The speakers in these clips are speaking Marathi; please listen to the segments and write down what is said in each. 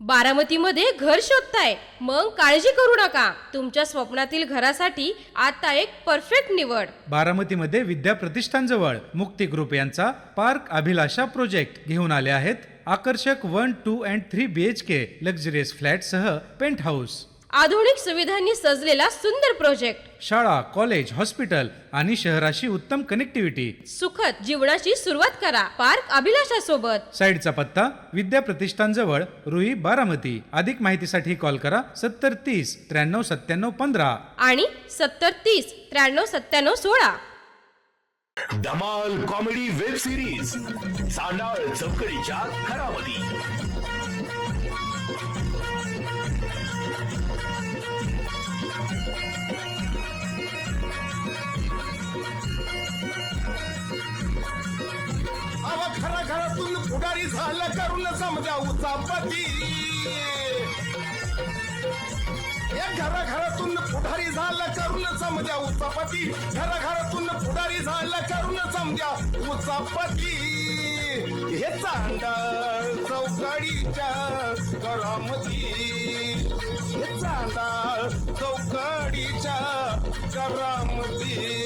बारामतीमध्ये घर शोधताय? मग काळजी करू नका, तुमच्या स्वप्नातील घरासाठी आता एक परफेक्ट निवड. बारामतीमध्ये विद्या प्रतिष्ठान जवळ मुक्ती ग्रुप यांचा पार्क अभिलाषा प्रोजेक्ट घेऊन आले आहेत. आकर्षक 1, 2 and 3 BHK लक्झरियस फ्लॅट सह पेंट हाऊस. आधुनिक सुविधांनी सजलेला सुंदर प्रोजेक्ट. शाळा, कॉलेज, हॉस्पिटल आणि शहराशी उत्तम कनेक्टिव्हिटी. सुखद जीवनाची सुरुवात करा पार्क अभिलाषा सोबत. साईडचा पत्ता विद्या प्रतिष्ठान जवळ रुई, बारामती. अधिक माहितीसाठी कॉल करा 7030 93 97 15 आणि 7030 93 97 16. धमाल कॉमेडी वेब सिरीज सांडाळ चौकडीच्या घरामध्ये. खरा घरातून पुढारी झालं करून समजावू चापती. घराघरातून पुढारी झालं करून समजा उचापती. घराघरातून पुढारी झालं करून समजा उचापती. हे चांडाळ चौकडीच्या घरामध्ये. हे चांडाळ चौकडीच्या घरामध्ये.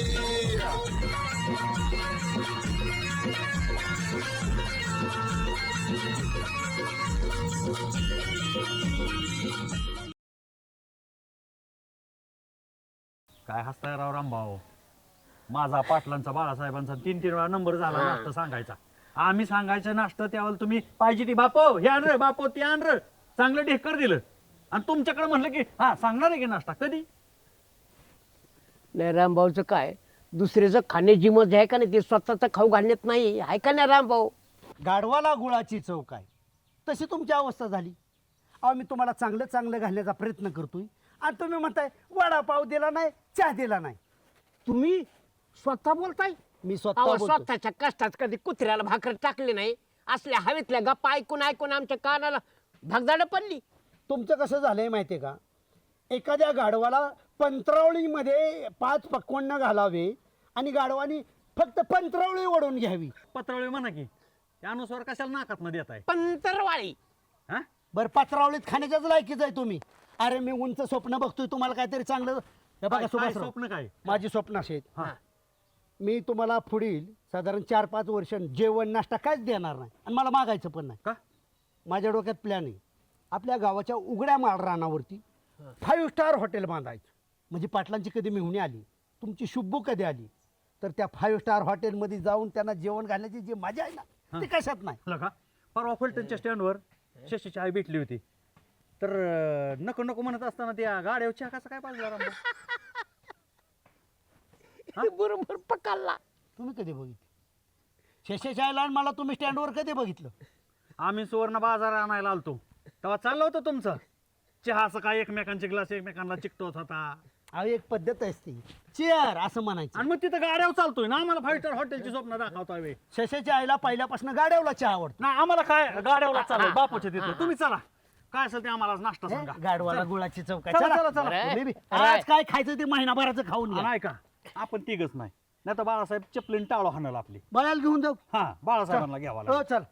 काय हसताय राव रामभाऊ? माझा पाटलांचा बाळासाहेबांचा 3-3 वेळा नंबर झाला नाश्ता सांगायचा. आम्ही सांगायचं नाश्ता त्यावेळेला तुम्ही पाहिजे ती बापो हे आण रे, बापो ते आण रे, चांगलं ढेकर दिलं. आणि तुमच्याकडे म्हणलं की हा सांगणार आहे की नाश्ता कधी. नाही रामभाऊचं काय, दुसऱ्याचं खाण्याची मजा आहे का नाही, ते स्वतःचं खाऊ घालण्यात नाही आहे का नाही रामभाऊ. गाढवाला गुळाची चव काय, तशी तुमची अवस्था झाली. अहो मी तुम्हाला चांगलं चांगलं घालण्याचा प्रयत्न करतोय आणि तुम्ही म्हणताय वडापाव दिला नाही, चहा दिला नाही. तुम्ही स्वतः बोलताय. मी अहो, बोलतोय. स्वतःच्या कष्टात कधी कुत्र्याला भाकर टाकली नाही. असल्या हवेतल्या गप्पा ऐकून ऐकून आमच्या कानाला भगदाड पडली. तुमचं कसं झालंय माहितीये का, एखाद्या गाढवाला पंत्रावळीमध्ये 5 पक्वान्न घालावे आणि गाढवानी फक्त पंत्रावळी ओढून घ्यावी. पत्रावळी म्हणा की त्यानुसार कशाला नाकात मध्ये येत आहे. पंतरवाळी हा बरं पत्रावळीत खाण्याच्याच लायकीच आहे तुम्ही. अरे मी उंच स्वप्न बघतोय, तुम्हाला काहीतरी चांगलं. हे बघा काय सुभाषराव, स्वप्न काय? माझी स्वप्न अशी आहेत. हा. मी तुम्हाला पुढील साधारण 4-5 वर्ष जेवण नाश्ता काहीच देणार नाही आणि मला मागायचं पण नाही. का? माझ्या डोक्यात प्लॅन आहे, आपल्या गावाच्या उघड्या माळरानावरती 5 स्टार हॉटेल बांधायचं. म्हणजे पाटलांची कधी मेहुणी आली, तुमची शुभू कधी आली, तर त्या 5 स्टार हॉटेलमध्ये जाऊन त्यांना जेवण घालण्याची जी मजा आहे ना, ती कशात नाही. का परवा फलटणच्या स्टँडवर शशीची आई भेटली होती, तर नको नको म्हणत असताना त्या गाड्यावर चहा कसा काय पाजला रामभाऊ? बरोबर पकडला. तुम्ही कधी बघितलं शेषाच्या आणि मला तुम्ही स्टँडवर कधी बघितलं? आम्ही सुवर्ण बाजार आणायला आलतो तेव्हा चाललं होतं तुमचं. चहाचं काय एकमेकांचे ग्लास एकमेकांना चिकटवत होता. अहो एक पद्धत असते, चेअर असं म्हणायचं. आणि मग तिथं गाड्यावर चालतोय ना, आम्हाला 5 स्टार हॉटेलची स्वप्न दाखवतोय. शेषाच्या आईला पहिल्यापासून गाड्यावला चहा आवडतो. ना आम्हाला काय गाड्यावर चालू बापूच्या तिथं. तुम्ही चला काय असेल ते आम्हाला नाश्ता सांगा. गाडवाला गुळाची चौका. चला, चला, चला. तुम्ही बी आज काय खायचं ते महिनाभराचं खाऊन घ्या. नाही का आपण तिघच नाही, नाही तर बाळासाहेब चपलीन टाळो हाणल आपली. बाळाला घेऊन जाऊ. हा बाळासाहेबांना घ्यावा लागेल. हो चल.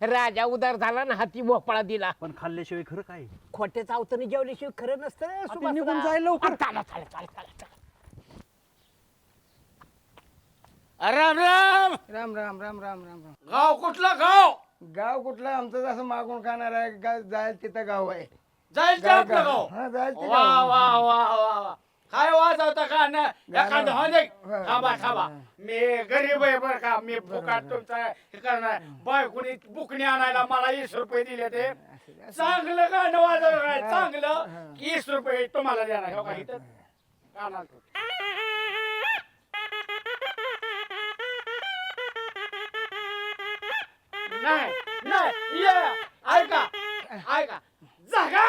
राजा उदार झाला ना, हाती भोपळा दिला. पण खाल्ल्याशिवाय खरं काय? खोटे चावताना जेवल्याशिवाय खरं नसतं रे, आता निघून जाईल लवकर. चला चला चला चला. राम राम राम राम राम राम राम राम. गाव कुठलं गाव? गाव कुठलं आमचं जसं मागून खाणार आहे, जाईल तिथं गाव आहे. जाईल ते आपलं गाव. हा, जाईल ते वा गाव. वा वा वा वा. काय वाजवता का ना एखादं हो दे. थांबा थांबा, मी गरीब आहे बरं का, मी फुकाट तुमचा हे करणार. बायकोनी बुकणी आणायला मला 20 रुपये दिले, ते चांगलं गाणं वाजव काय चांगलं 20 रुपये तुम्हाला देणार. हो का इथं गाणं. नाही नाही ये ऐका ऐका, जागा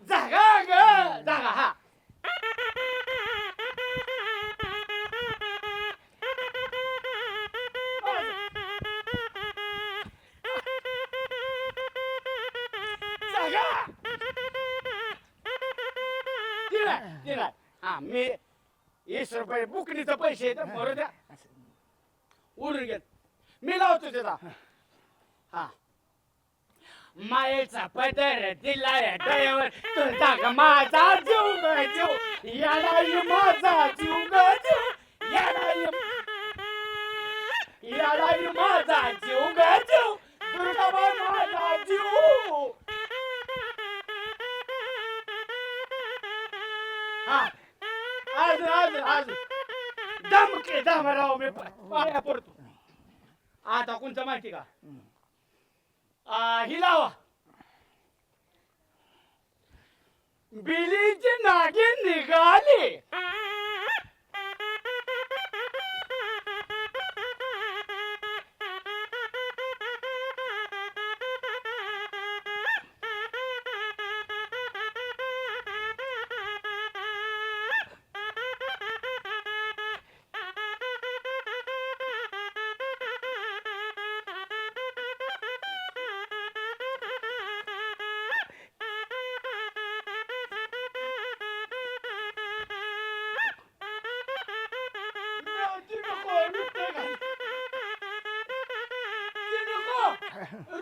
जागा ग जागा. हा बघा दिला हा मी 20 रुपये बुकणीचे पैसे भरू द्या उडून गेल मी लावतो त्याला हा मायेचा पदर दिलाय डोळ्यावर तुझा ग माझा जीव ग जीव याला माझा जीव ग जीव याला माझा जीव ग जीव दुर्गाबाई माझा जीव हा आज दमके दमराव मी पाया पडतो आता कोणतं माहिती का ही लावा बिलीची नागिन निघाली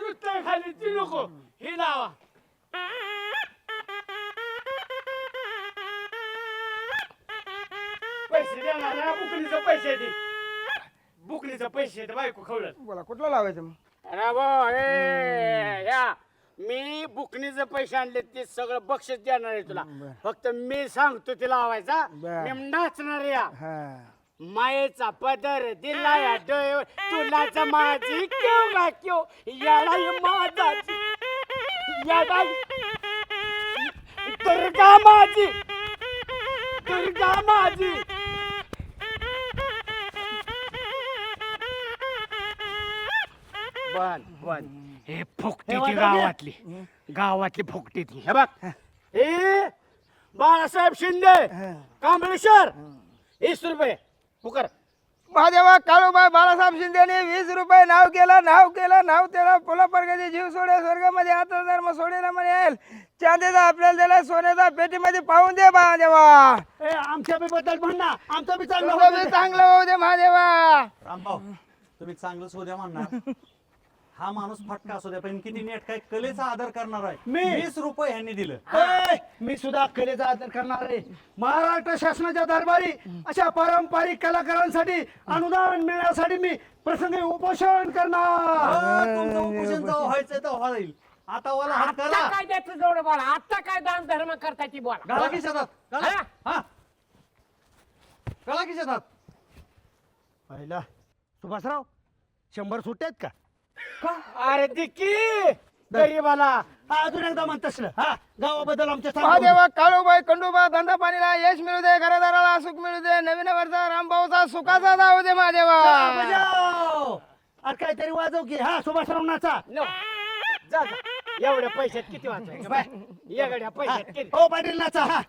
रुत्तर खाली ती नको ही लावा पैसे देणार ना बुकणीचं पैसे दे बुकणीचं पैसे दे बायको खवळत बोला कुठला लावायचं मग अरे बो या मी बुकणीचे पैसे आणले ते सगळं बक्षीस देणार आहे तुला फक्त मी सांगतो ते लावायचा बर. मी नाचणार या हा मायेचा पदर दिलाय डोळ्यावर तुलाच माझी क्यों गा क्यों याला माझा याला दुर्गा माझी दुर्गा माझी बन बन हे फुकटी गावातली गावातली फुकटी ती हे बघ हे बाळासाहेब शिंदे कांबळेश्वर 20 रुपये फुकर महादेवा काळूबाई बाळासाहेब शिंदेने 20 रुपये नाव त्याला फुला प्रगती जीव सोडे स्वर्गामध्ये आता धर्म सोडेला म्हणेल चांदीचा आपल्याला दिला सोन्याचा पेटीमध्ये पाहून दे महादेवा आमच्या बद्दल म्हण ना आमचं बी चांगलं तुझं बी चांगलं होऊ दे महादेवा रामभाऊ तुम्ही चांगलंच होऊ द्या म्हणणार हा माणूस फटका असू द्या पण किती नेट काय कलेचा आदर करणार आहे मी? 20 रुपये ह्यांनी दिलं मी सुद्धा कलेचा आदर करणार आहे महाराष्ट्र शासनाच्या दरबारी अशा पारंपरिक कलाकारांसाठी अनुदान मिळण्यासाठी मी प्रसंगी उपोषण करणार तुमचं उपोषण जेव्हा व्हायचंय तेव्हा होईल आता वाला हात आता करा काय द्यायचं जोड बोला आता काय दान धर्म करता ती बोला घाला की शेतात घाला. हा? हा घाला की शेतात पहिला सुभाषराव 100 सुट्टे आहेत का अरे दिकी गरीबाला अजून एकदा म्हणत असलं हा गावाबद्दल आमच्या महादेवा काळूबाई खंडोबा धंदा पाणीला यश मिळू दे घरदाराला सुख मिळू दे नवीन वर्षा रामभाऊचा सुखाचा जाऊ दे महादेवा अरे काहीतरी वाजव की हा सुभाषराव नाचा नो जा जा. एवढ्या पैशात किती वाचायचं बाय एवढ्या पैशात किती हो पाटील नाचा हा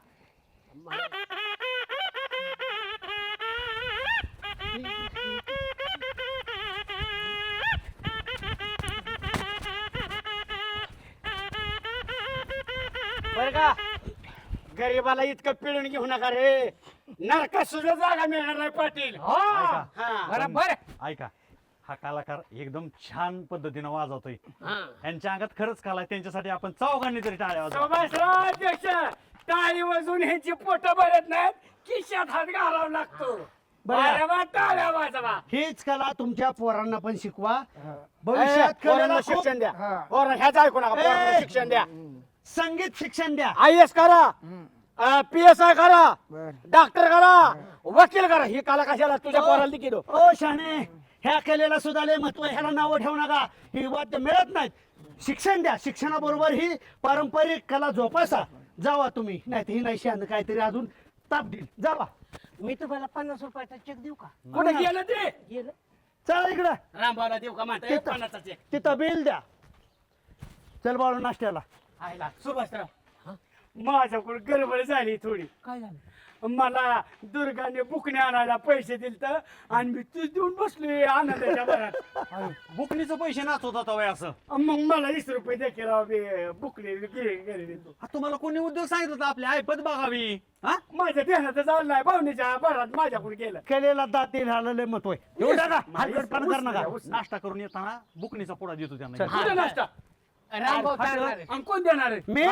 बरं का गरीबाला इतकं पिळून घेऊ नका रे नरकात सुद्धा जागा मिळणार नाही पाटील ऐका. हा बरोबर ऐका हा कलाकार एकदम छान पद्धतीनं वाजवतोय यांच्या अंगात खरंच कला आहे त्यांच्यासाठी आपण चौघांनी तरी टाळ्या वाजवा सुभाषराव अध्यक्ष टाळी वाजून ह्यांची पोट भरत नाहीत खिशात हात घालावा लागतो अरे वा, टाळ्या वाजवा हीच कला तुमच्या पोरांना पण शिकवा भविष्यात भविष्यात कलेला खूप- शिक्षण द्या पोरांना ह्याच ऐकू नका पोरांना शिक्षण द्या संगीत शिक्षण द्या IAS करा PSI करा डॉक्टर करा वकील करा ही कला कशाला तुझ्या पोराला दिली दो ओ शाने ह्या कलेला सुद्धा लय महत्व आहे, ह्याला नावं ठेवू नका ही वाद्य मिळत नाहीत शिक्षण द्या शिक्षणाबरोबर ही पारंपरिक कला जोपासा जावा तुम्ही नाही ही नाही शान काहीतरी अजून ताप देईल जावा मी तुम्हाला 50 रुपयाचा चेक देऊ का कुठे गेलं ते गेलं चला इकडं रामभाऊला देऊ का म्हणता तिथं. 50 चे तिथं बिल द्या चल बाळू नाश्त्याला आयला सुभाषराव माझ्याकडून गडबड झाली थोडी काय झालं मला दुर्गाने बुकणे आणायला पैसे दिलत आणि मी तूच देऊन बसलोय आनंदाच्या भरात. बुकणीचं पैसे नाचवत होता वय असं. मग मला 20 रुपये दे की राव, मी बुकणे घरी देतो. हा, तुम्हाला कोणी उद्योग सांगितलं होतं आपली ऐपत बघावी? हा, माझ्या ध्यानात झालं नाही, भावनेच्या भरात माझ्याकडे गेलं. केलेला दाती लय मत होय एवढं टाका, हलगर्जीपणा कर नका. नाश्ता करून येताना बुकणीचा पुडा देतो त्यांना. कुठे नाश्ता रामभाऊ चालणार आहे. आणि कोण देणार आहे? मी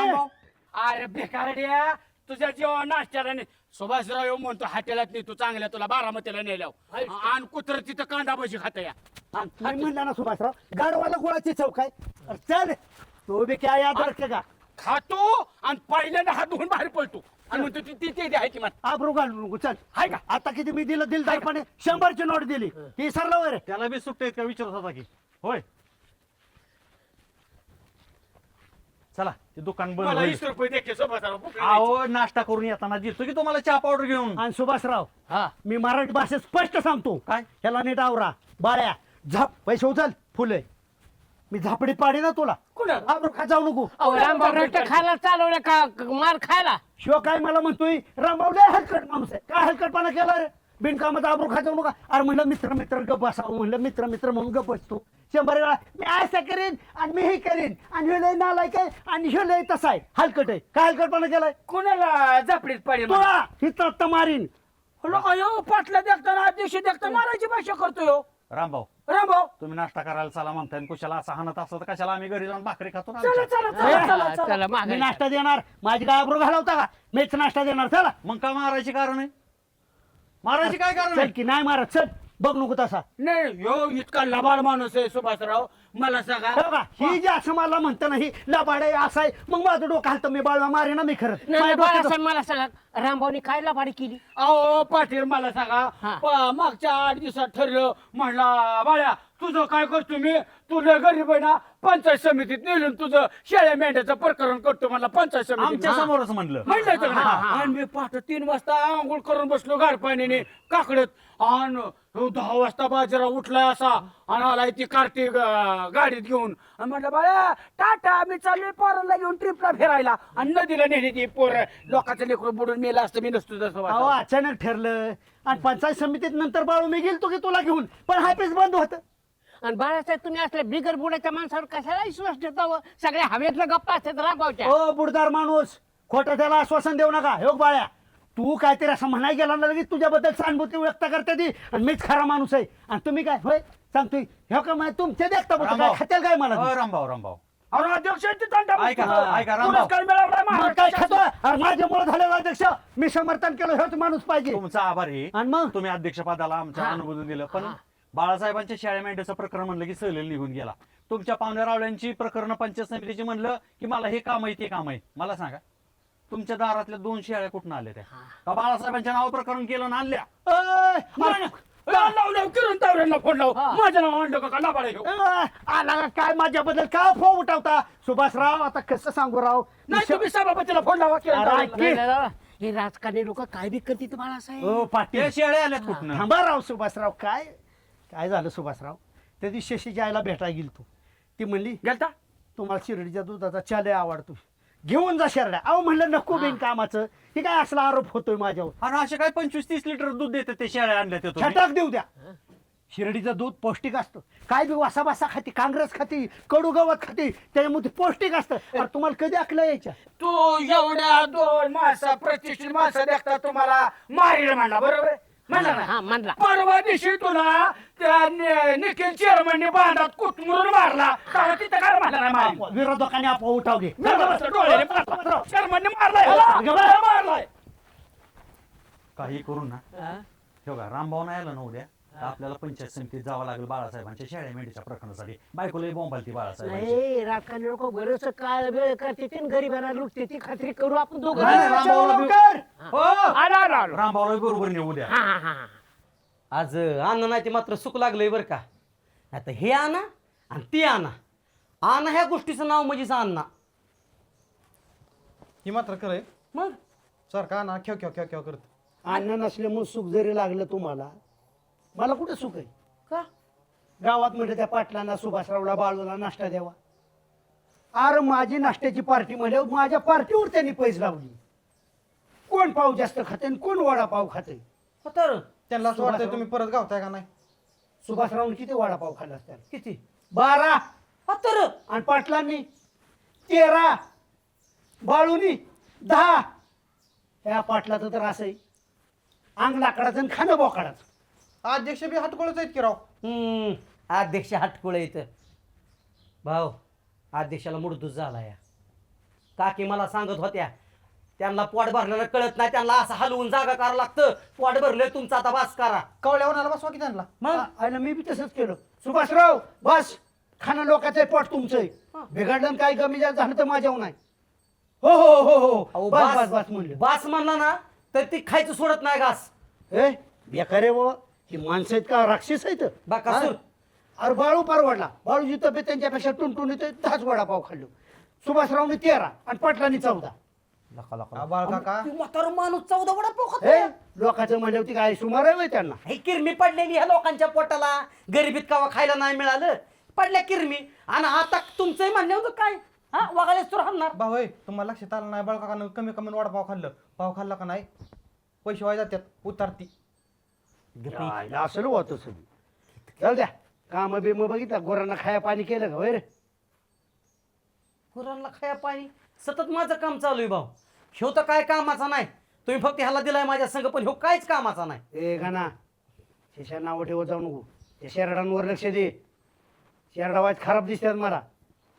अरे बेकारड्या, तुझ्या जेव्हा नाश्त्याला नाही सुभाषराव येऊ म्हणतो हॉटेलात नाही, तू चांगल्या तुला बारामतीला नेल्याव आणि कुत्र तिथं कांदा भजी खाता या. तुम्ही म्हणला ना सुभाषराव गाडवाला गुळाची चौक आहे. अरे चल तो बी काय याद रखेगा. खातो आणि पहिल्यांदा हात धुवून बाहेर पडतो आणि म्हणतो ती आहे की मला आबरू घालू नको चल. हाय का? आता किती मी दिलं दिलदारपणे 100ची नोट दिली ती सरला वर त्याला बी सुट्टे का विचारत होता की होय. चला ते दुकान बंद मला होईल. 20 रुपये दे की सुभाषराव, बुकणे अहो नाश्ता करून येताना देतो की तुम्हाला चहा पावडर घेऊन. आणि सुभाषराव हा मी मराठी भाषेत स्पष्ट सांगतो काय? ह्याला नीट आवरा बाळ्या झाप पैसे उचल फुले मी झापडीत पाडी ना तुला कुणाला? आबरू खा जाऊ नको. अहो रामभाऊ रट्टे खायला चालवले का मार खायला? शिव काय मला म्हणतोय रामभाऊ लय हलकट माणूस आहे. काय हलकटपणा केला रे बिनकामाचा आबरू खा जाऊ नका. अरे म्हणलं मित्र मित्र गप बसावं, म्हणलं मित्र मित्र म्हणून गप बसतो. 100 वेळा मी असं करेन आणि मी हे करेन आणि हे लय नालायक आहे आणि हे लय तसा आहे हलकट आहे. काय हलकटपणा केलाय कुणाला झापडीत पाडी तुला हिथं तर मारीन. अयो पाटला देखताना दिवशी देखता मारायची भाषा करतोय रामभाऊ रामभाऊ. तुम्ही नाश्ता करायला चला म्हणताय आणि कुशाला असं हाणत असतं तर कशाला आम्ही घरी जाऊन भाकरी खातो ना चला आमच्या? चला चला चला चला. चला मी मागे नाश्ता देणार माझी काय आबरू घालवता का मीच नाश्ता देणार चला. मग का मारायची कारण आहे? मारायची काय कारण चल आहे? की नाही मारत चल बघ नको तसा. नाही यो इतका लबाड माणूस आहे सुभाषराव, मला सांगा. हो का? ही जी असं मला म्हणतं ना ही लबाड आहे असं आहे मग माझं डोकं हलतं मी बाळवा मारे ना मी खरंच नाही माझ्या डोक्यात- बाळासाहेब मला सांगा रामभाऊनी काय लबाडी केली? अहो पाटील मला सांगा, हा. मागच्या 8 दिवसात ठरलं, म्हणला बाळ्या तुझं काय करतो मी, तुझं गरीब आहे ना पंचायत समितीत नेलं तुझं शेळ्या मेंढ्याचं प्रकरण करतो मला पंचायत समितीत. आमच्या समोरच म्हणलं. म्हणलं तर ना. आणि मी पहाटे 3 वाजता आंघोळ करून बसलो गार पाण्याने काकडत आणि 10 वाजता बाजारा उठलाय असा आणि आलाय ती कार्तिक गाडीत घेऊन आणि म्हटलं बाळा टाटा मी चाललोय पोराला घेऊन ट्रिपला फिरायला आणि नदीला नेली ती पोर लोकांचं लेकरू बुडून मेलं असतं मी नसतो तसं अहो वाटलं. अचानक ठरलं आणि पंचायत समितीत नंतर बाळू मी गेलतो की तुला घेऊन पण हायपेस बंद होतं. आणि बाळासाहेब तुम्ही असल्या बिगर बुडाच्या माणसावर कशाला विश्वास ठेवता व? सगळ्या हवेतल्या गप्पा असतात रामभाऊच्या. ओ बुडदार माणूस खोटं त्याला आश्वासन देऊ नका. हो बाळ्या तू काहीतरी असं म्हणाय गेला ना लगेच तुझ्याबद्दल सहानुभूती व्यक्त करते ती आणि मीच खरा माणूस आहे आणि तुम्ही काय होय सांगतोय हे का माहिती तुमचे देखता काय रामभाऊ. खात्याल काय मला अ, रामभाऊ अरे अध्यक्ष ते तंटा ऐका, बसतो. ऐका, रामभाऊ. पुरस्कार मिळवलाय मग काय महाराष्ट्राचा. खातो अरे माझ्यामुळे झालेला अध्यक्ष मी समर्थन केलं हेच माणूस पाहिजे. तुमचा आभार आहे. आणि मग तुम्ही अध्यक्षपदाला आमच्या अनुमोदन दिलं पण बाळासाहेबांच्या शाळा मेंढ्याचं प्रकरण म्हणलं की सहलील निघून गेला. तुमच्या पाहुण्या रावळ्यांची प्रकरण पंचायत समितीची म्हणलं की मला हे काम आहे ते काम आहे. मला सांगा तुमच्या दारातल्या 2 शेळ्या कुठून आल्या त्या का बाळासाहेबांच्या नाव प्रकरण केलं ना आणल्या? लाव किरण तावऱ्यांना फोन लाव माझं नाव आणलं का लबाड आहे ह्यो. आला का काय माझ्याबद्दल का फो उठवता सुभाषराव आता कसं सांगू राव नाही तुम्ही सभापतीला फोन लावा किरण अरे, तावरेला. की- नाही, नाही, हे राजकारणी लोक काय बी करतील बाळासाहेब. ओ पाटील त्या शेळ्या आल्यात कुठनं? थांबा राव सुभाषराव काय काय झालं सुभाषराव त्या दिवशी शशीच्या आईला भेटायला गेली तू ती म्हणली गेलता तुम्हाला शिर्डीच्या दुधाचा चाले आवडतो घेऊन जा शेरड्या अहो म्हणलं नको बिन कामाचं हे काय असला आरोप होतोय माझ्यावर आणि असे काय 25-30 लिटर दूध देतात ते शेळ्या आणल्या ते तुम्ही? छटाक देऊ द्या शिर्डीचं दूध पौष्टिक असतं काय बी वासाबासा खाती काँग्रेस खाती कडू गवत खाती त्याच्यामध्ये पौष्टिक असतं अरे तुम्हाला कधी अकलं यायच्या तू एवढ्या 2 माणसं प्रतिष्ठित माणसं देखता तुम्हाला मारील म्हणला बरोबर म्हणला ना. हा म्हणला. परवा दिवशी तुला त्या निखिल चेअरमनने बांधात कुटमुरून मारला तेव्हा तिथं काय म्हणला नाही मारील. विरोधकांनी आपण उठावले डोळ्याने मारला. चेअरमनने मारलाय मारलाय. काही करून ना हे बघा रामभाऊ नाही आला ना उद्या तर आपल्याला पंचायत समितीत जावं लागेल बाळासाहेबांच्या शेळ्या मेंढीच्या प्रकरणासाठी. बायकोला बोंबालती बाळासाहेब. नाही राजकारणी लोक बरंच काय वेळ करते गरीबांना लुटते ती खात्री करू आपण दोघं. नाही, नाही, रामभाऊला बी- हो. आलो, आलो, आलो. रामभाऊला बी बरोबर नेऊ उद्या. हा, हा, हा. आज अन्न नाही ते मात्र सुख लागलंय बरं का. आता हे आणा आणि ती आणा आणा ह्या गोष्टीचं नाव म्हणजेच अण्णा. ही मात्र करे मग सारखा ना खेळ खेळ खेळ खेळ करत अन्न नसल्यामुळे सुख जरी लागलं तुम्हाला मला कुठं सुख आहे का गावात म्हणजे त्या पाटलांना सुभाषरावला बाळूला नाश्ता द्यावा अरे माझी नाश्त्याची पार्टी म्हणजे माझ्या पार्टीवर त्यांनी पैसे लावली कोण पाव जास्त खाते आणि कोण वडापाव खाते? हो तर त्यांना असं वाटतंय तुम्ही परत गावताय का नाही? सुभाषरावने किती वडापाव खाल्ला असतात? किती 12. हो तर आणि पाटलांनी 13, बाळूनी 10. या पाटलाचं तर असंही अंग लाकडाचं आणि खाणं बोकाडाचं. अध्यक्ष बी हटकोळच आहेत की राव. अध्यक्ष हटकुळे इथं भाऊ अध्यक्षाला मुडतूच झाला या काकी मला सांगत होत्या त्यांना पोट भरलेलं कळत नाही त्यांना असं हलवून जागा करावं लागतं पोट भरलंय तुमचा आता बास करा कवल्यावर बसवा की त्यांना. मग आयला मी बी तसंच केलं. सुभाषराव बस खाणं लोकांचं आहे, पोट तुमचं आहे. बिघडलं काय कमी जास्त झालं तर माझ्यावर नाही. हो हो हो हो अहो, बस बस बास बस म्हणलं. बास म्हणला ना तर ती खायचं सोडत नाही घास ए बेकार आहे बाबा. ही माणसं आहेत का राक्षस आहेत? बाकासूर. हा? अरे बाळू परवडला. बाळूची तब्येत त्यांच्यापेक्षा टुनटुन येते. 10 वडापाव खाल्लो. सुभाषरावने 13 आणि पाटलांनी 14. बाळ काका म्हातारा माणूस 14 वडापाव हे खातो लोकांचं म्हणलं होती काय सुमार आहे होय त्यांना. हे किरमी पडलेली ह्या लोकांच्या पोटाला गरिबीत कावा खायला नाही मिळालं पडल्या किरमी आणि आता तुमचंही म्हणणं होतं काय हा वागायला सुरू हलणार भाऊ होय, तुम्हाला लक्षात आलं नाही बाळ काकानं कमी कमी वडापाव खाल्लं. पाव खाल्ला का नाही पैसे वाय जातात उतारती. यायला असं होतं सगळं. जाऊ द्या काम बिम बघितलं गोरांना खाया पाणी केलं का होय रे? गुरांना खाया पाणी सतत माझं काम चालू आहे भाऊ ह्यो तर काय कामाचा नाही तुम्ही फक्त ह्याला दिलाय माझ्या संग पण ह्यो काहीच कामाचा नाही ए गाणा शेषा नावं ठेवत जाऊ नको. त्या शेरडांवर लक्ष दे. शेरडा वाईट खराब दिसतात मला.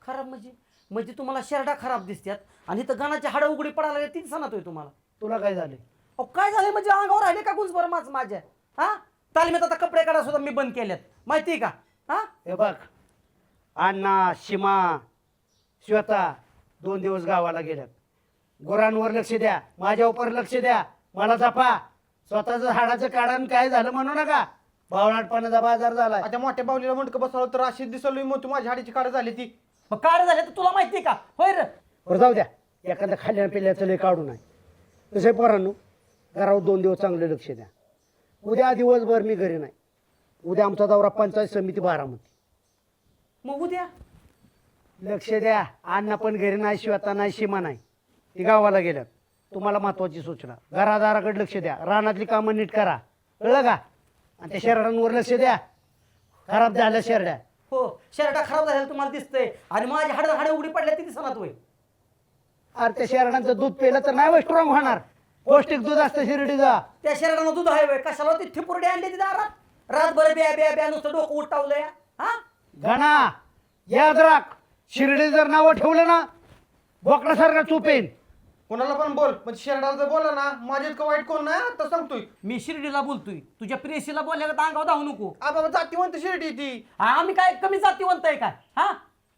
खराब म्हणजे तुम्हाला शेरडा खराब दिसतात आणि इथं गणाची हाडं उघडी पडायला लागली तीच सणातोय तुम्हाला तुला काय झालं? अहो काय झालं म्हणजे अंगावर राहिले का गुंज बरं माझ्या हा तालमीत आता कपडे काढा सुद्धा मी बंद केल्यात माहिती आहे का हा हे बघ अण्णा सीमा श्वेता 2 दिवस गावाला गेल्यात. गुरांवर लक्ष द्या. माझ्यावर लक्ष द्या. मला जपा. स्वतःच हाडाचं काढण काय झालं म्हणू नका. बावळाटपणाचा बाजार झालाय. आता मोठ्या बावलीला मुंडकं बसवलं तर अशी दिसली मग माझ्या हाडीची काढ झाली ती. मग काढ झाले तर तुला माहिती आहे का होय रे बरं जाऊ द्या. एखाद्या खाल्ल्या पिल्याचं लय काढू नाही. तसे पोरांनो घरावर 2 दिवस चांगले लक्ष द्या. उद्या दिवसभर मी घरी नाही. उद्या आमचा दौरा पंचायत समिती बारामती. मग उद्या लक्ष द्या. अण्णा पण घरी नाही श्वेता नाही सीमा नाही. ती गावाला गेल्यात. तुम्हाला महत्वाची सूचना घरादाराकडे लक्ष द्या. रानातली कामं नीट करा. कळलं का? आणि त्या शहरांवर लक्ष द्या. खराब झाल्या शेरड्या. हो शर्टा खराब झालेला तुम्हाला दिसतंय आणि माझ्या हाडं उघडी पडल्या ती दिसणार होय अरे त्या शेरडांचं दूध पिलं तर नाही स्ट्रॉंग होणार. पौष्टिक दूध असतं शिर्डीचा. त्या शर्टानं दूध आहे होय कशाला ती ठिपुरडी आणली ती दारात रातभर ब्या ब्या ब्या नुसतं डोकं उठावलंय हा घणा याद राख. शिर्डी जर नावं ठेवलं ना बोकडासारखा चुपेन. कोणाला पण बोल पण शेरडाला जर बोला ना माझ्या इतकं वाईट कोण नाही आता सांगतोय. मी शिर्डीला बोलतोय तुझ्या प्रेसीला बोलल्या का अंगावर धावू नको बाबा जातीवंत शिर्डी ती. आम्ही काय कमी जातीवंत आहे काय हा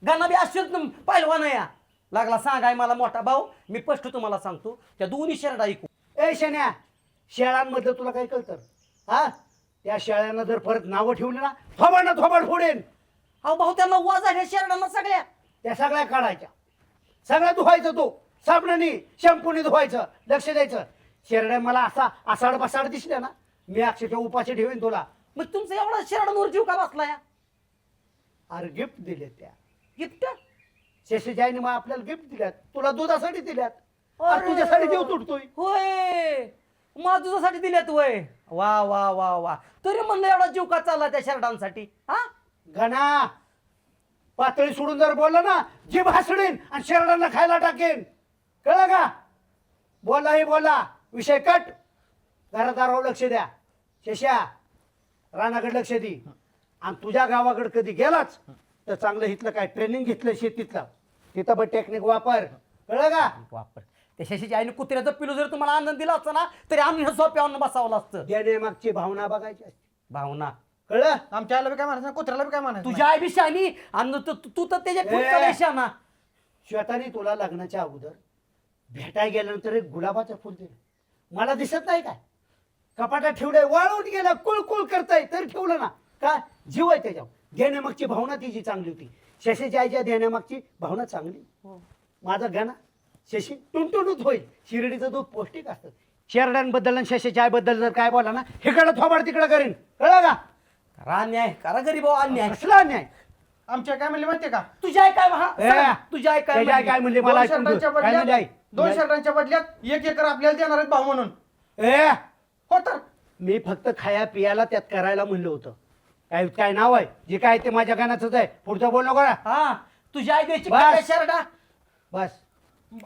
गाणं बी असेल पहिलवान या लागला सांगाय मला मोठा भाऊ मी स्पष्ट तुम्हाला सांगतो त्या दोन्ही शर्ट ऐकू ए शन्या शेळ्यांमधलं तुला काय कळतं? हा त्या शेळ्यांना जर परत नावं ठेवली ना थोबाड फोडेन. अहो भाऊ त्यांना वाज आहे शर्टांना सगळ्या त्या सगळ्या काढायच्या. सगळ्या धुवायचं. तो साबणाने शॅम्पूने धुवायचं. लक्ष द्यायचं. शेरड्या मला असा आसाड बसाड दिसल्या ना मी अक्षरशः उपाशी ठेवेन तुला. मग तुमचं एवढा शर्टांवर जीव का बसला या अरे गिफ्ट दिले त्या गिफ्ट शेषाच्या आईने मग आपल्याला गिफ्ट दिल्यात. तुला दुधासाठी दिल्यात. अरे तुझ्यासाठी देव तुटतोय. होय मग तुझ्यासाठी दिल्यात होय वा वा वा वा तरी म्हणलं एवढा जीव का चालला त्या शर्टांसाठी हा घणा पातळी सोडून जर बोलला ना जीभ हसडेन आणि शेरडांना खायला टाकेन. कळलं का? बोला विषय कट. घरादारावर लक्ष द्या. शेषा रानाकडे लक्ष दे. आणि तुझ्या गावाकडे कधी गेलाच तर चांगलं इथलं काय ट्रेनिंग घेतलं शेतीतलं तिथं पण टेक्निक वापर. कळलं का? वापर त्या शशीची आईने कुत्र्याचं पिलू जर तुम्हाला आनंद दिला असता ना तरी आम्ही सोप्यावर बसावलं असतं देण्यामागची भावना बघायची असते. भावना कळलं? आमच्या आईला बी काय म्हणायचं कुत्र्याला बी काय म्हणायचं तुझ्या आई बी शानी आणि तू तर त्याच्या पुढचा शाना श्वेताने तुला लग्नाच्या अगोदर भेटाय गेल्यानंतर एक गुलाबाचं फुल दिलं. मला दिसत नाही काय? कपाटात ठेवलंय वाळून गेलं कुळकुळ करताय तरी ठेवलं ना का? जीव आहे त्याच्यावर. देण्यामागची भावना तिची चांगली होती. शशीच्या आईच्या देण्यामागची भावना चांगली. माझा गाणं शशी टुनटुनूच होईल. शिर्डीचं दूध पौष्टिक असतं. शेरड्यांबद्दल आणि शशीच्या आईबद्दल जर काय बोला ना हिकडं थोबाड तिकडं करेन. कळलं का? अन्याय करा गरीब अन्याय कसला अन्याय? आमच्या काय म्हणले माहितीये का तुझ्या आई काय ए, तुझ्या आई त्याची आई काय म्हणली मला दोन ऐकून शर्टांच्या घे. काय म्हणली आई? बदल्यात 2 शर्टांच्या बदल्यात 1 एकर आपल्याला देणार आहेत भाऊ म्हणून. ए हो तर मी फक्त खाया पियाला त्यात करायला म्हणलं होतं. काय काय नाव आहे जे काय ते माझ्या गाण्याचंच आहे. पुढचं बोल नको ना. हा तुझ्या आई द्यायची बस. शर्टा. बस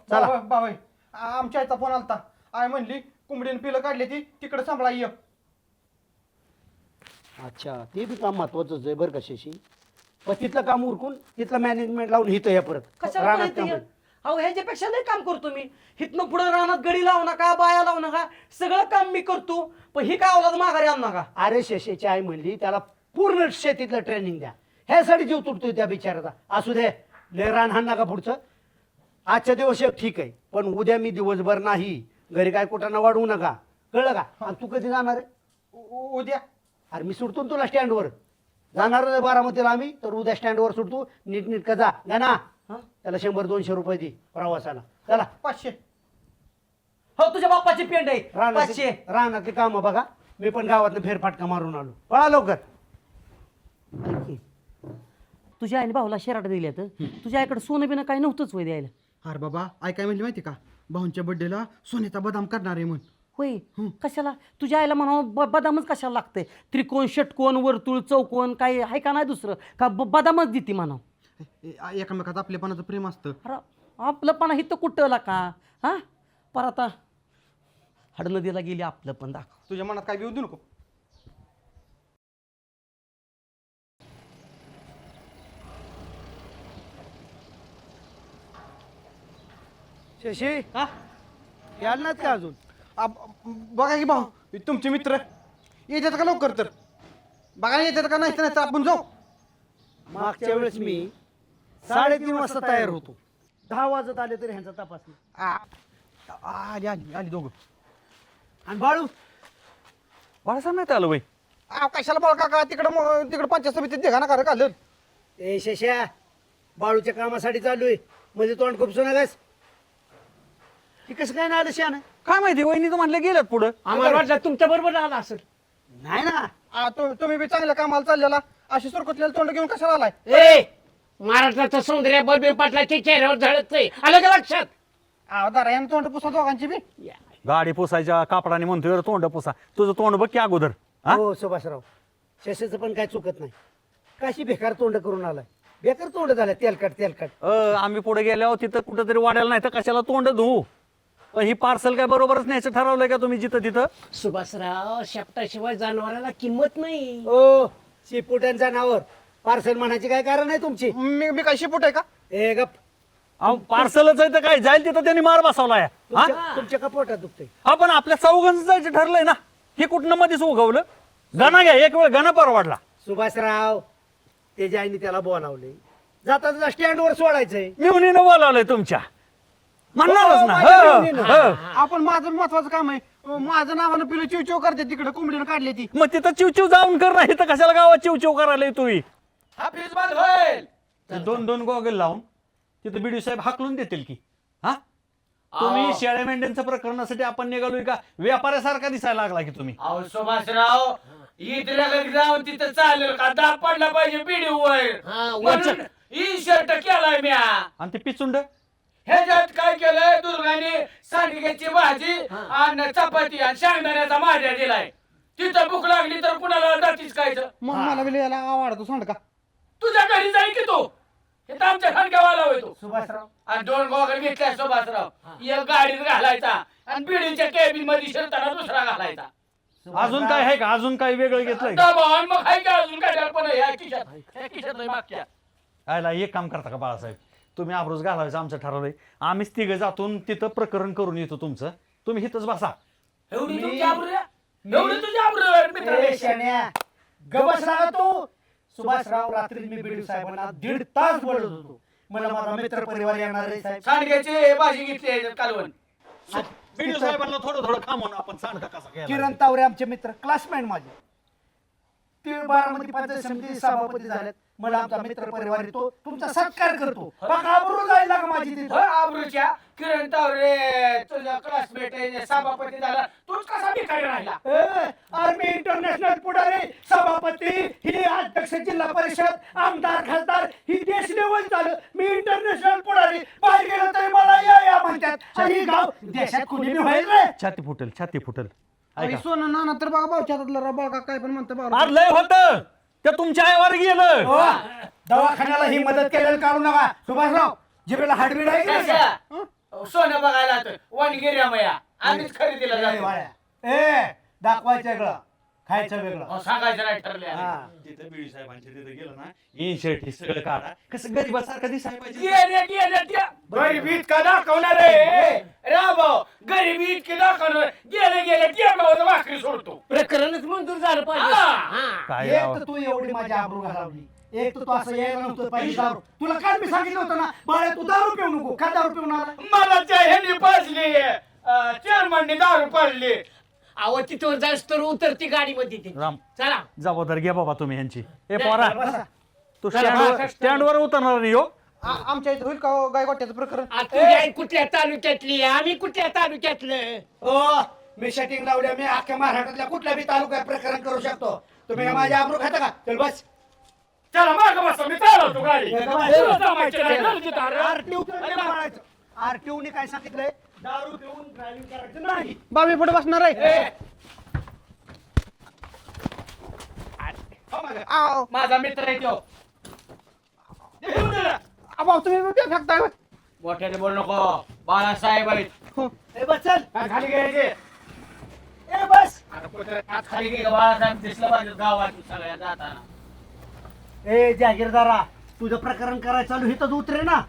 चला. बाबाई आमच्या आईचा फोन आलता. आई म्हणली कोंबडीने पिलं काढली ती तिकडे सांभाळा ये. अच्छा ते बी काम महत्वाचंच आहे बरं का शशी. पण तिथलं काम उरकून तिथलं मॅनेजमेंट लावून हिथं या परत कशाला रानात माहिती काम आहे? आहे. अहो ह्याच्यापेक्षा लय काम करतो मी. हिथनं पुढे रानात गडी लावू नका, बाया लावू नका, सगळं काम मी करतो. पण ही काय औलाद माघारी आणू नका. अरे शशीची आई म्हणली त्याला पूर्ण शेतीतलं ट्रेनिंग द्या. ह्यासाठी जीव तुटतोय त्या बिचाराचा. असू दे लय रान हाण नका पुढचं. आजच्या दिवस एक ठीक आहे पण उद्या मी दिवसभर नाही. घरी काय कुठाना वाढवू नका कळलं का. आणि तू कधी जाणार आहे? उद्या अरे मी सुटतो ना तुला स्टँडवर. जाणार आहे बारामतीला आम्ही तर उद्या स्टँडवर सुटतो. नीट का जा ना. त्याला 100-200 रुपये दे प्रवासाला. चला 500. हो तुझ्या बाप्पाची पेंड आहे 500. रानातली कामं बघा. मी पण गावातनं फेरफाटका मारून आलो. पळा लवकर. तुझ्या आईने भाऊला शर्ट दिल्या तर तुझ्या आईकडे सोनं बिनं काही नव्हतंच वय द्यायला. अरे बाबा आई काय म्हणली माहिती का भाऊंच्या बर्थडेला सोन्याचा बदाम करणार आहे म्हणून. होय कशाला तुझ्या आईला म्हणावं बदामच कशाला लागतंय. त्रिकोण षटकोन वर्तुळ चौकोन काही आहे का नाही दुसरं का बदामच देते म्हणावं. एकमेकात आपलेपणाचं प्रेम असतं. अरे आपलं पण हिथं कुठं का हा पर आता हड नदीला गेली आपलं पण दाखव. तुझ्या मनात काय घेऊ देऊ नको. शशी हा याल नाच का अजून? बघा की भाऊ तुमचे मित्र येतात का लवकर तर बघा येतात का नाही तर आपण जाऊ. मागच्या वेळेस मी 3:30 वाजता तयार होतो. 10 वाजत आले तरी ह्यांचा तपास नाही. आली आली आली दोघं. आणि बाळू बाळासाहेब नाही आलं वय. कशाला बघा काका तिकडे पंचायत समितीत देखा ना घालत. ए शश्या बाळूच्या कामासाठी चालू आहे म्हणजे तोंड खूप नकास. हे कसं काय ना आलं शान? काय माहिती वहिनी तर म्हणलं गेलं पुढं. आम्हाला वाटलं तुमच्या बरोबर आला असेल. नाही ना. तुम्ही बी चांगल्या कामाला चाललेला अशी सुरकुतलेलं तोंड घेऊन कशाला आलाय. ए महाराष्ट्राचं सौंदर्य बलबीर पाटलाच्या चेहऱ्यावर झळत नाही आलं का लक्षात. दारा यानं तोंड पुसा दोघांची बी. गाडी पुसायच्या कापडाने म्हणतोय तोंड पुसा. तुझं तोंड बघ की अगोदर. हो सुभाषराव शशीचं पण काय चुकत नाही. काशी बेकार तोंड करून आलाय. बेकार तोंड झालं तेलकट. आम्ही पुढे गेल्यावर तिथं कुठंतरी वाढायला नाही तर कशाला तोंड धुवू. ही पार्सल काय बरोबरच न्यायचं ठरवलंय का तुम्ही जिथं तिथं. सुभाषराव शेपटाशिवाय जनावराला किंमत नाही. ओ शिपुट्यांच्या नावावर पार्सल म्हणायची काय कारण आहे तुमची? मी काय शिपूट आहे का. ए गप. पार्सलच आहे तर काय जाईल तिथं त्यांनी मार बसवलाय. तुमच्या कपोटात दुखतंय. आपण आपल्या चौघांचं जायचं ठरलंय ना. हे कुठनं मध्येच उगवलं. गाणं घ्या एक वेळ गाणं परवाडला. सुभाषराव त्याच्या आईने त्याला बोलावले. जाता स्टँडवर सोडायचंय. मिवनीनं बोलावलंय तुमच्या म्हणणारच ना. आपण माझं महत्वाचं काम आहे. माझं नावानं पिलं चिवचिव करते तिकडे कोंबडीनं काढली ती. मग तिथं चिवचिव जाऊन कर नाही तर कशाला गावात चिवचिव करायला तुम्ही. हाफिज बंद होईल. 2-2 गॉगल लावून तिथं बीडी साहेब हाकलून देतील की. हा तुम्ही शेळ्या मेंढ्यांच्या प्रकरणासाठी आपण निघालोय का व्यापाऱ्यासारखा दिसायला लागला की तुम्ही. अहो सुभाषराव इथल्या घरी जाऊन तिथं चालेल का दाब पडला पाहिजे बिडीवर म्हणून ही शर्ट केलाय म्या. आणि ते पिचुंड ह्याच्यात काय केलंय दुर्गाने सांडग्याची भाजी आणि चपाती आणि शेंगदाण्याचा माझ्या दिलाय. तिथं भूक लागली तर कुणाला जातीच खायचं. मग मला बी यायला आवडतो सांड का. तुझ्या घरी जाईल की तू. हे तर आमच्या खांडक्यावाला होतो. सुभाषराव आणि 2 गॉगल घेतलाय सुभाषराव. एक गाडीत घालायचा आणि बिडीच्या केबिन मध्ये शिरताना दुसरा घालायचा. अजून काय आहे का अजून काही वेगळं घेतलंय. दबाव मग हाय का अजून काय पण ह्या खिशात नाही मागच्या. आयला एक काम करता का बाळासाहेब तुम्ही आबरूज घालायचं आमचं ठरवलंय. आम्हीच तिघं जातून तिथं प्रकरण करून येतो तुमचं. तुम्ही इथंच बसा. एवढी तुझी आबरू एवढी तुझी आबरू मित्र. गबसराव तू. सुभाषराव रात्री मी बीडी साहेबांना 1.5 तास बोलत होतो. मला माझा मित्र परिवार येणार आहे साहेब. सांडग्याची भाजी घेतली आहे कालवण. बीडी साहेबांना थोडं थांबून आपण सांगता कसा किरण तावरे आमचे मित्र क्लासमेट माझे. ते बारामती पंचायत समिती सभापती झाल्यात. मला आमचा मित्र परिवार येतो तुमचा सत्कार करतो. बघा आबरू जायला का माझी तिथं? आबरूच्या किरण तावरे तुझा क्लासमेट आहे सभापती झाला तूच कसा भिकारी राहिला? आर्मी इंटरनॅशनल पुढारी सभापती ही अध्यक्ष जिल्हा परिषद आमदार खासदार ही देश लेवल झालं. मी इंटरनॅशनल पुढारी बाहेर गेलो तरी मला या म्हणतात. आणि गाव देशात कुणी बी होईल रे. छाती फुटल छाती फुटल. अरे सोनं नाना तर बघा भाऊ छातातलं बघा काय पण म्हणतं भाऊ. अरे लय होतं ते तुमच्या आईवर गेलं. हो, दवाखान्याला ही मदत केलेलं काढू नका. सुभाषराव जिबेला हाडबीड आहे का? कशा? सोनं बघायला वनगिरी रमया आम्हीच खरेदीला जातो. दाखवायचं वेगळं खायचं वेगळं. सांगायचं नाही ठरले. तिथं बीडी साहेबांच्या तिथं गेलं ना इन्शर्ट सगळं काढा कसं गरीबासारखं दिसायला पाहिजे. गरीबीत का दाखवणार आहे राव? गरीबीत की दाखवणार गेले टेंबावर भाकरी सोडतो. प्रकरणच मंजूर झालं पाहिजे. काय एक राव. तर तू एवढी माझी आबरू घालवली. एक तर तू असं यायला नव्हतं पाहिजे दारू. तुला काल मी सांगितलं होतं ना बाळा तू दारू पिऊ नको. का दारू पिऊन आला? मला त्या ह्यांनी पाजली चेअरमननी दारू पाजली. अहो तिथवर जास्त तर उतरती गाडीमध्ये ती. राम चला जबाबदार घ्या बाबा तुम्ही यांची. ए पोरा बसा. तू स्टँडवर उतरणार नाही हो. आमच्या इथं होईल का हो गायकवाट्याचं प्रकरण? तुझ्या कुठल्या तालुक्यातली आम्ही कुठल्या तालुक्यातलं? हो मी शटिंग लावल्या. मी अख्ख्या महाराष्ट्रातल्या कुठल्या बी तालुक्यात प्रकरण करू शकतो. तुम्ही माझी आबरू खाता का? चल बस. चला माग बसा मी चालवतो गाडी. आरटीओ ने काय सांगितलंय? दारू पिऊन ड्रायव्हिंग करायचं नाही. बाबी पुढे बसणार आहे. आव. माझा मित्र आहे तो. भाऊ तुम्ही बिबट्या फेकताय होय? मोठ्याने बोल नको बाळासाहेब आहेत. ए बस चल. काय खाली घ्यायचे? ए बस. आता कुठं हात खाली घे बाळासाहेब दिसलं पाहिजे गावात सगळ्या जाताना. ए जागीरदारा तुझं प्रकरण करायचं चालू इथं उतरे ना.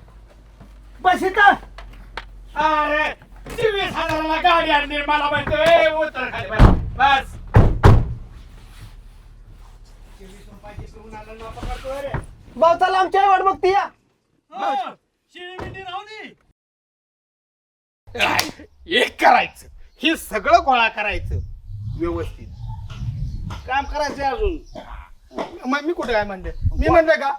बस इथं. अरे 20,000ला गाडी आणली मला म्हणतो ए उतर खाली बस. बस. 20 रुपयाची पिऊन आला ना पकडतोय रे. भाऊ चला आमची आई वाट बघती या. एक करायचं हे सगळं गोळा करायचं व्यवस्थित काम करायचंय अजून. मग मी कुठे काय म्हणते? मी म्हणलं का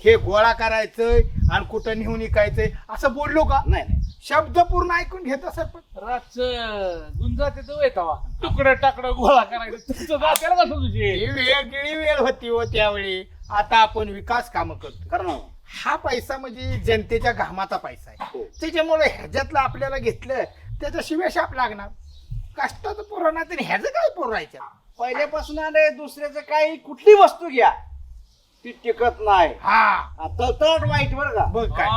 हे गोळा करायचंय आणि कुठं नेऊन इकायचंय असं बोललो का? नाही शब्द पूर्ण ऐकून घेत सरपंच. तुकडं टाकडं गोळा करायचं ही वेगळी वेळ होती हो त्यावेळी. आता आपण विकास कामं करतो. हा पैसा म्हणजे जनतेच्या घामाचा पैसा आहे. त्याच्यामुळे ह्याच्यातलं आपल्याला घेतलं त्याच्याशिवाय शाप लागणार. कष्टाचं पुरवणार तर ह्याचं काय पुरवायचं? पहिल्यापासून आले दुसऱ्याचं काही कुठली वस्तू घ्या ती टिकत नाही. हा आता तर वाईट बरं का. बघ काय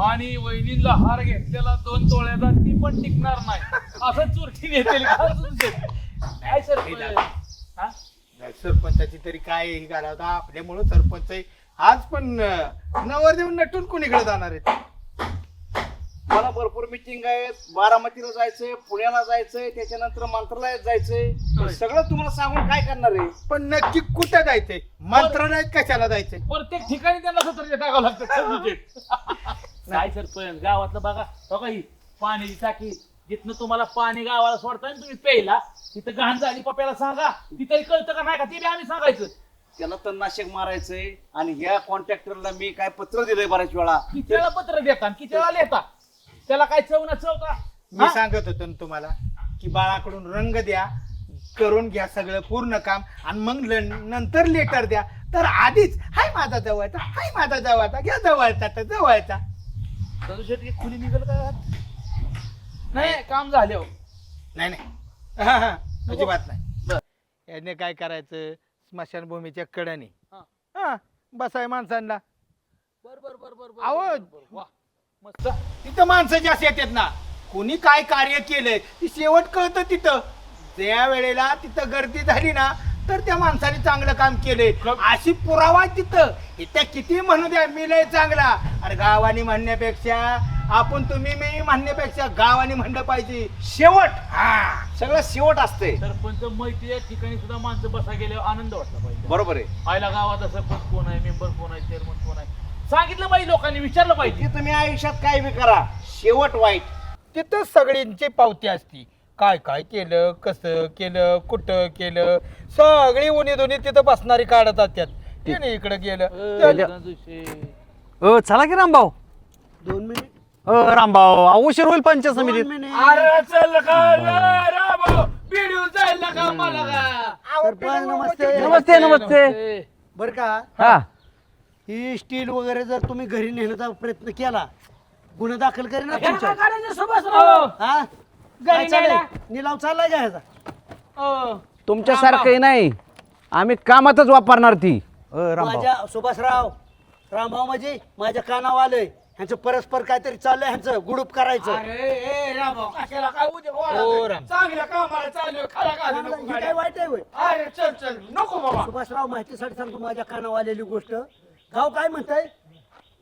आणि वहिनीला हार घेतलेला 2 तोळ्याचा ती पण टिकणार नाही असं चुरकी घेतलेली काय सरपंचाची तरी काय ही गाडा होता आपल्यामुळं सरपंच आहे. आज पण नवर देऊन नटून कोणीकडे जाणार आहेत? मला भरपूर मिटिंग आहेत. बारामतीला जायचंय, पुण्याला जायचंय, त्याच्यानंतर मंत्रालयात जायचंय. सगळं तुम्हाला सांगून काय करणार आहे? पण नक्की कुठं जायचंय? मंत्रालयात कशाला जायचंय? प्रत्येक ठिकाणी त्यांना सतर्क टाकावं लागतं. काय सरपंच गावातलं बघा ही पाण्याची टाकी जिथनं तुम्हाला पाणी गावाला सोडताय तुम्ही प्यायला तिथं घाण झाली पप्याला सांगा. ती तरी कळतं का नाही का ते बी आम्ही सांगायचं. त्याला तणनाशक मारायचंय आणि ह्या कॉन्ट्रॅक्टरला मी काय पत्र दिलंय बऱ्याच वेळा. किती वेळा पत्र देता किती वेळा लिहिता त्याला काय चव ना चव का? मी सांगत होतो ना तुम्हाला की बाळाकडून रंग द्या, करून घ्या सगळं पूर्ण काम आणि मग नंतर लेटर द्या. तर आधीच हाय माझा जवळचा, हाय माझा जवळचा, घ्या जवळचा तर जवळचा. खुली निघल का नाही काम झाले हो. नाही नाही हा, हा, अजिबात नाही. याने काय करायचं स्मशानभूमीच्या कडेने हा बसाय माणसांना. अहो मस्त तिथं माणसं जास्त येतात ना. कोणी काय कार्य केलंय ती शेवट कळतं तिथं. ज्या वेळेला तिथं गर्दी झाली ना तर त्या माणसाने चांगलं काम केलंय अशी पुरावा तिथं. इथं किती म्हणू द्या मी लय चांगला. अरे गावानी म्हणण्यापेक्षा आपण तुम्ही मी म्हणण्यापेक्षा गावानी म्हणलं पाहिजे. शेवट हा सगळं शेवट असते. सरपंच माहिती या ठिकाणी सुद्धा माणसं बसा गेल्यावर आनंद वाटला पाहिजे. बरोबर आहे. आयला गावात सरपंच कोण आहे, मेंबर कोण आहे, चेअरमन कोण आहे सांगितलं पाहिजे. लोकांनी विचारलं पाहिजे. की तुम्ही आयुष्यात काय बी करा शेवट वाईट. तिथं सगळ्यांची पावती असती. काय काय केलं, कसं केलं, कुठं केलं, सगळी उन्ही दोन्ही तिथं बसणारी काढतात त्यात. त्याने इकडे गेलं चला की रामभाऊ. 2 मिनिट रामभाऊ उशीर होईल पंचायत समितीत. अरे चल का रामभाऊ, बिडू जाईल का मला का? सरपंच नमस्ते. नमस्ते नमस्ते. बर का हा ही स्टील वगैरे जर तुम्ही घरी नेण्याचा प्रयत्न केला गुन्हा दाखल करेन ना तुमच्यावर. हा काय चाललंय? निलाव चाललाय का ह्याचा? तुमच्यासारखंही नाही, आम्ही कामातच वापरणार ती. माझ्या सुभाषराव रामभाऊ म्हणजे माझ्या कानावर आलंय. ह्यांचं परस्पर काहीतरी चाललंय, ह्यांचं गुडूप करायचं. अरे रामभाऊ, कशाला काय उद्या हो, बोला? राम. चांगल्या कामाला चालू खरा का हे काय वाईट आहे होय? अरे चल चल नको बाबा. सुभाषराव माहितीसाठी सांगतो, माझ्या कानावर आलेली गोष्ट. गाव काय म्हणताय,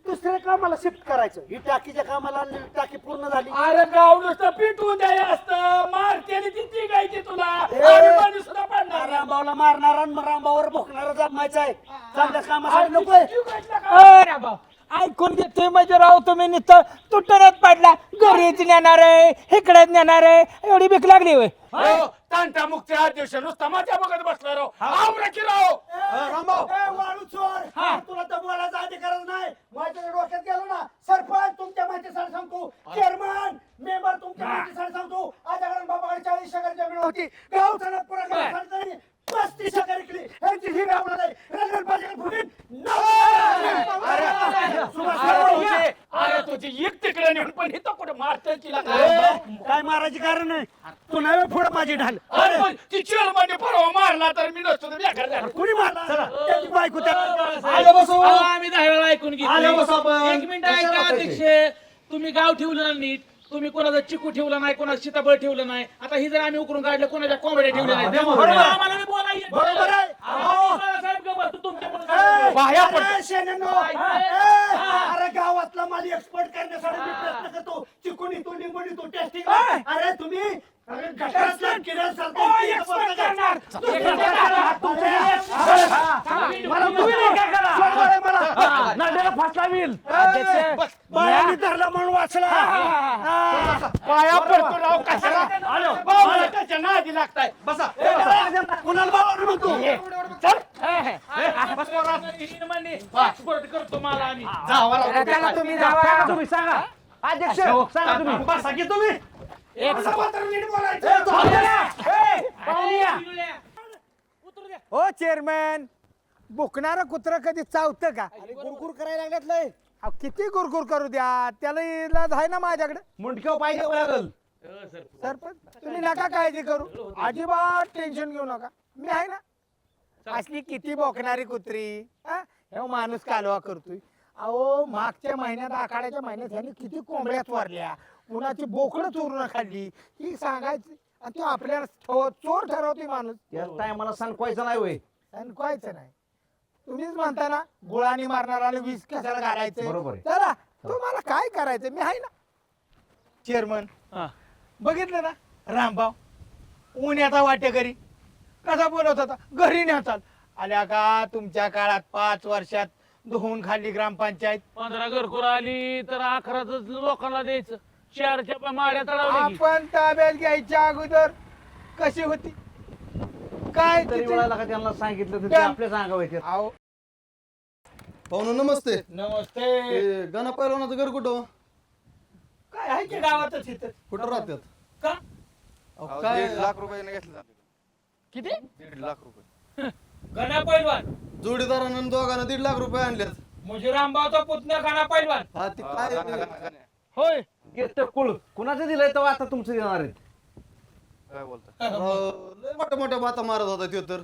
दुसऱ्या कामाला शिफ्ट करायचं. ही टाकीच्या कामाला आणली, टाकी पूर्ण झाली. अरे गाव नुसतं पिटवून द्यायला असतं, मारते ती गायची तुला. ए, अरे माणूस सुद्धा पडणार नाही. रामभाऊला मारणारा आणि रामभाऊवर भोकणारा जमायचा आहे. चांगल्या कामासाठी नकोय. रामभाऊ ऐकून घेतोय म्हणजे राव तुम्ही नुसतं तुटण्यात पडला. घरीच नेणार आहे, इकडेच नेणार आहे, एवढी भीक लागली होय. हो, तांटा मुक्ती अध्यक्ष नुसता माझ्या बघत बसला राव. आवरा की राव. वाळू चोर, तुला तर बोलायचा अधिकारच नाही. माझ्या डोक्यात गेलो ना, सरपंच तुमच्या माहितीसाठी सांगतो, चेअरमन मेंबर तुमच्या माहितीसाठी सांगतो, आजकडे बाबाकडे 40 एकर जमीन होती. गावचा पुरा 35 एकर इकली. ह्यांची ही गावला नाही. नगरपालिका भूमीत अरे तुझी एक तिकडे नेऊन पण इथं कुठे मारतोय तिला काय? काय मारायची कारण नाही. तू नव्हे पुढे माझी ढाल. अरे पण ती चेअरमनने परवा मारला तर मी नसतो तर बेकार झालो. कुणी मारला? त्याची बायको आलो बसू. आम्ही 10 वेळा ऐकून घेतलं. 1 मिनिट ऐका अध्यक्ष, तुम्ही गाव ठेवलं ना नीट, तुम्ही कोणाचा चिकू ठेवला नाही, कोणाचं सीताफळ ठेवलं नाही. आता ही जर आम्ही उकरून काढलं, कोणाच्या कोंबड्या ठेवल्या नाही. आम्हाला बी बोलायचं. बरोबर आहे. बाळासाहेब गप्प बस, तू तुमच्या बाया पण अरे गावातला माल एक्सपोर्ट करण्यासाठी मी प्रयत्न करतो. चिकोनी तो लिंबोनी तो टेस्टिंग. अरे तुम्ही गटारातल्या किड्यासारखं बायाने धरला म्हणून वाचला. पाया पडतो राव कशाला? बाबा त्याच्या नादी लागताय. बसा. कुणाला बाबा म्हणतो? करतो मला आम्ही. तुम्ही सांगा अध्यक्ष, सांगा तुम्ही. बसा की तुम्ही. हो चेअरमॅन, बुकणारं कुत्र कधी चावतं का? गुरगुर करायला लागल्यात लय. अहो, किती गुरगुर करू द्या, त्याला इलाज आहे ना माझ्याकडे. मुंडक्यावर पाहिजे लागल. सरपंच तुम्ही नका काळजी करू, अजिबात टेन्शन घेऊ नका, मी आहे ना. असली किती बोकणारी कुत्री, हा? हे माणूस कालवा करतोय. अहो मागच्या महिन्यात, आखाड्याच्या महिन्यात ह्यांनी किती कोंबड्या चोरल्या, कुणाची बोकडं चोरून खाल्ली, ही सांगायची. आणि तो आपल्याला चोर ठरवतोय माणूस. या टायमाला सांगवायचं नाही होय. सांगायचं नाही. तुम्हीच म्हणता ना, गुळाने मारणार आणि वीज कशाला घालायचं. बरोबर आहे. चला, तुम्हाला काय करायचं, मी आहे ना. चेअरमन बघितलं ना रामभाऊ उन्हाचा वाटे घरी कसा बोलत होता, घरी नेतात. आल्या का तुमच्या काळात 5 वर्षात धुवून खाल्ली ग्रामपंचायत. 15 घरकुर आली तर 11 लोकांना द्यायचं. 4च्या माड्या तळावल्या. आपण ताब्यात घ्यायच्या अगोदर कशी होती काय तरी तिथे? वेळाला का त्यांना सांगितलं तर ते आपल्या सांगावं. अहो, पाहुणं नमस्ते. नमस्ते. गणा पैलवानाचं घर कुठं? काय आहे की गावातच इथं? कुठं राहतात? का? काय किती? 1.5 लाख रुपये. गणा पैलवान जोडीदारानं दोघांना 1.5 लाख रुपये आणलेत. म्हणजे रामभाऊचा पुतण्या गणा पैलवान. हा ते काय होय. येतं कुळ कुणाचं दिलंय तर आता तुमचं देणार आहेत. लय मोठ्या मोठ्या बाता मारत होता तो तर.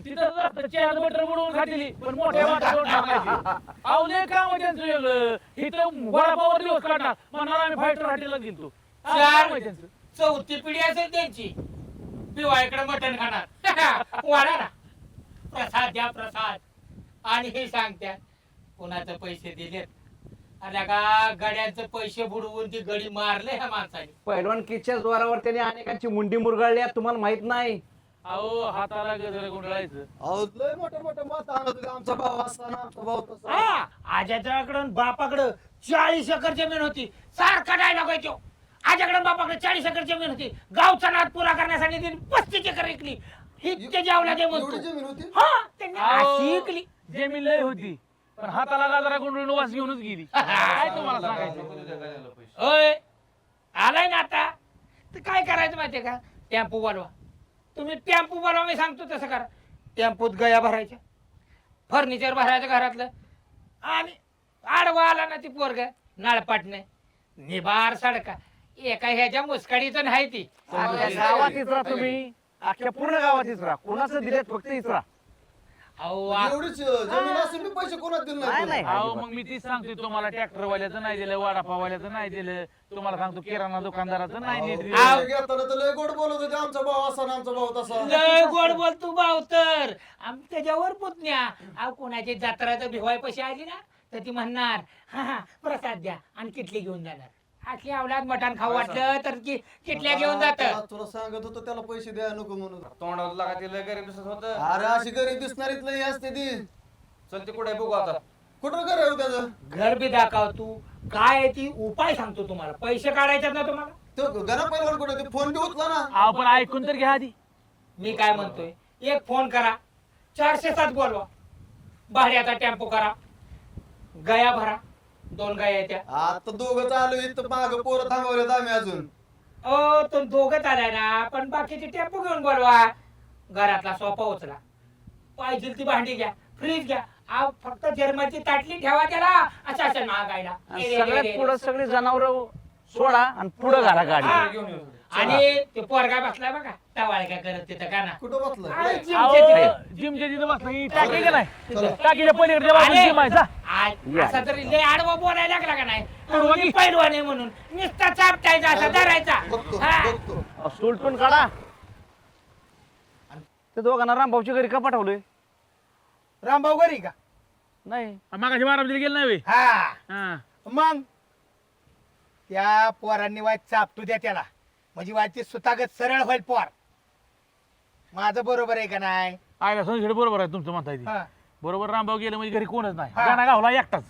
तिथं चेहरा बटर बुडवून खातील, पण मोठ्या वाटावर टाकायची. अहो लय काम आहे त्यांचं वेगळं. इथं वडापावर दिवस काढणार, म्हणणार आम्ही फायटर हॉटेलला गेलतो. त्यांचं 4थी पिढी असेल त्यांची. पिवाळीकडे मटण खाणार. वाढा ना. प्रसाद द्या प्रसाद. आणि हे सांगत्या कुणाचे पैसे दिलेत. आल्या का गड्यांचे पैसे बुडवून ती गडी मारले ह्या माणसाने. पैलवानकीच्या द्वारावर त्यांनी अनेकांची मुंडी मुरगाळली आहे, तुम्हाला माहित नाही. अहो हाताला गजर गुंडळायचं. अहो लय मोठ्या मोठ्या बाता आणत होते. आमचा भाऊ असताना आमचा भाऊ तसा. आजाच्याकडून बापाकडं 40 एकर जमीन होती. सारखा डायलॉग आहे तो. आजकडे बापाकडे 40 एकर जमीन होती. गावचा नाद पुरा करण्यासाठी त्यांनी 35 एकर विकली. ही त्याच्या अवलादे म्हणतो. हा त्यांनी अशी विकली. जमीन लय होती पण हाताला गाजरा गुंडळून वास घेऊनच गेली. काय तुम्हाला सांगायचं? ओय आलाय ना आता तर काय करायचं माहितीये का? टेम्पो बोलवा. तुम्ही टेम्पो बोलवा, मी सांगतो तसं करा. टेम्पोत गया भरायच्या, फर्निचर भरायचं घरातलं, आणि आडवा आला ना ती पोरग नाळपाटणे निबार सडका एका ह्याच्या मुसकाडीचं नाही ती. गावात इचरा तुम्ही, अख्ख्या पूर्ण गावात इचरा. कोणाचं दिलेत फक्त इचरा. अहो पैसे कोणाच दिले नाही. अहो मग मी तीच सांगतोय तुम्हाला, ट्रॅक्टर वाल्याचं नाही दिलं, वडापावाल्याचं नाही दिलं, तुम्हाला सांगतो किराणा दुकानदाराचं नाही दिलं. लय गोड बोलत होते, आमचा भाऊ असा आमचा भाऊ तसा. लय गोड बोल तू भाऊ तर त्याच्यावर पुतण्या. अहो कोणाची जत्राचं भिवाय पैसे आली ना तर ती म्हणणार हा प्रसाद द्या आणि किटली घेऊन जाणार. असली अवलाद मटण खाऊ वाटलं तर किटल्या घेऊन जात. तुला सांगत होतो त्याला पैसे द्या नको म्हणून. तोंडाला लागा तिला गरीब दिसत होत. अरे अशी गरीब दिसणारीच लई असते ती. चल ते कुठे बघू आता. कुठं घर आहे त्याचं? घर बी दाखव तू. काय आहे ती उपाय सांगतो तुम्हाला. पैसे काढायचे ना तुम्हाला. तो गणा पैलवान कुठे ते फोन बी उचला ना. अहो पण ऐकून तर घ्या आधी. मी काय म्हणतोय, एक फोन करा, 407 बोलवा, भाड्याचा टेम्पो करा, गया भरा, 2 गया येत्या. आता दोघं चालू इथं माग पोरं थांबवलेत आम्ही अजून. ओ तो दोघंच आलाय ना, पण बाकीचे टेम्पो घेऊन बोलवा. घरातला सोफा उचला, पाहिजे ती भांडी घ्या, फ्रीज घ्या. फक्त जर्मनची ताटली ठेवा त्याला. अशा अशा मागायला सगळ्यात पुढं सगळी जनावर सोडा आणि पुढं घाला गाडी. आणि ते पोरगा बसलाय बघा टवाळ काय करत तिथं का ना. कुठं बसलं? जिमच्या तिथं बसला की टाकी का नाही, टाकीच्या पलीकडे जिम आहे जा. असा तरी लय आडवा बोलायला लागला का नाही. पैलवान आहे म्हणून नुसता चापटायचा असा धरायचा. हा. सुलटून काढा. ते दोघांना रामभाऊच्या घरी का पाठवलंय? रामभाऊ घरी का? नाही मागाशी बारामतीला गेलं नाही. हा मग त्या पोरांनी वाईट चापटू द्या त्याला, म्हणजे वाईट सुतागत सरळ होईल पोर. माझं बरोबर आहे का नाही? आयला संशय बरोबर आहे तुमचं म्हणताय ते. हा. बरोबर रामभाऊ गेलं म्हणजे घरी कोणच नाही. हा. गाणा गावला एकटाच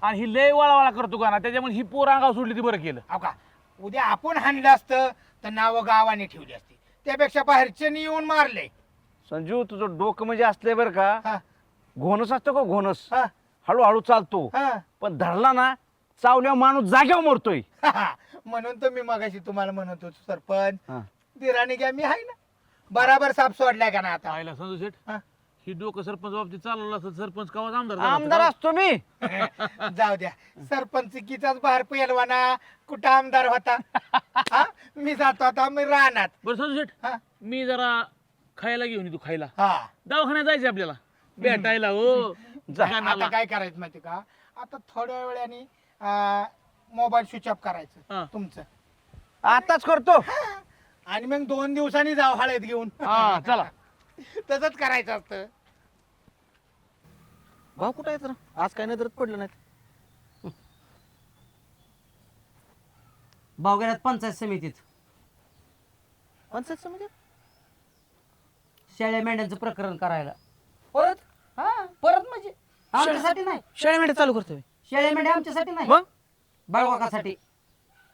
आणि ही लय वाळावाळा करतो गाणा, त्याच्यामुळे ही पोर अंगाव सोडली ती बरं केलं. अहो का उद्या आपण हाणलं असतं तर नावं गावाने ठेवली असती, त्यापेक्षा बाहेरच्यांनी येऊन मारले. संजू तुझं डोकं म्हणजे असलंय बरं का, हा. घोणस असतो का घोणस, हा. हळूहळू चालतो हा. पण धरला ना चावल्यावर माणूस जाग्यावर मरतोय. म्हणून तर मी मगाशी तुम्हाला म्हणत होतो सरपंच हा. दिराने घ्या, मी आहे ना बराबर साप सोडलाय का ना आता. आयला संजू शेठ हा. ही डोकं सरपंच बाबतीत चालवलं असतं, सरपंच कवाच आमदार झाला आमदार असता. असतो मी. जाऊ द्या, सरपंचकीचाच बाहेर पेलवाना कुठं आमदार होता. हा? मी जातो आता मी राहणार. बरं संजू शेठ हा. मी जरा खायला घेऊन येतो, खायला हा दवाखान्यात जायचं आपल्याला भेटायला. हो आता काय करायचं माहिती का, आता थोड्या वेळाने मोबाईल स्विच ऑफ हा. करायचं तुमचं, आताच करतो. आणि मग 2 दिवसांनी जाऊ हळद घेऊन. हा चला. तसंच करायचं असतं. भाऊ कुठं आहे तर आज काय नजरत पडलं नाही. भाऊ गेल्यात पंचायत समितीत. पंचायत समिती शेळ्या मेंढ्यांचं प्रकरण करायला. परत हा परत म्हणजे आमच्यासाठी नाही. शेळ्या मेंढ्या चालू करतोय. शेळ्या मेंढ्या आमच्यासाठी नाही, मग? बाळकासाठी.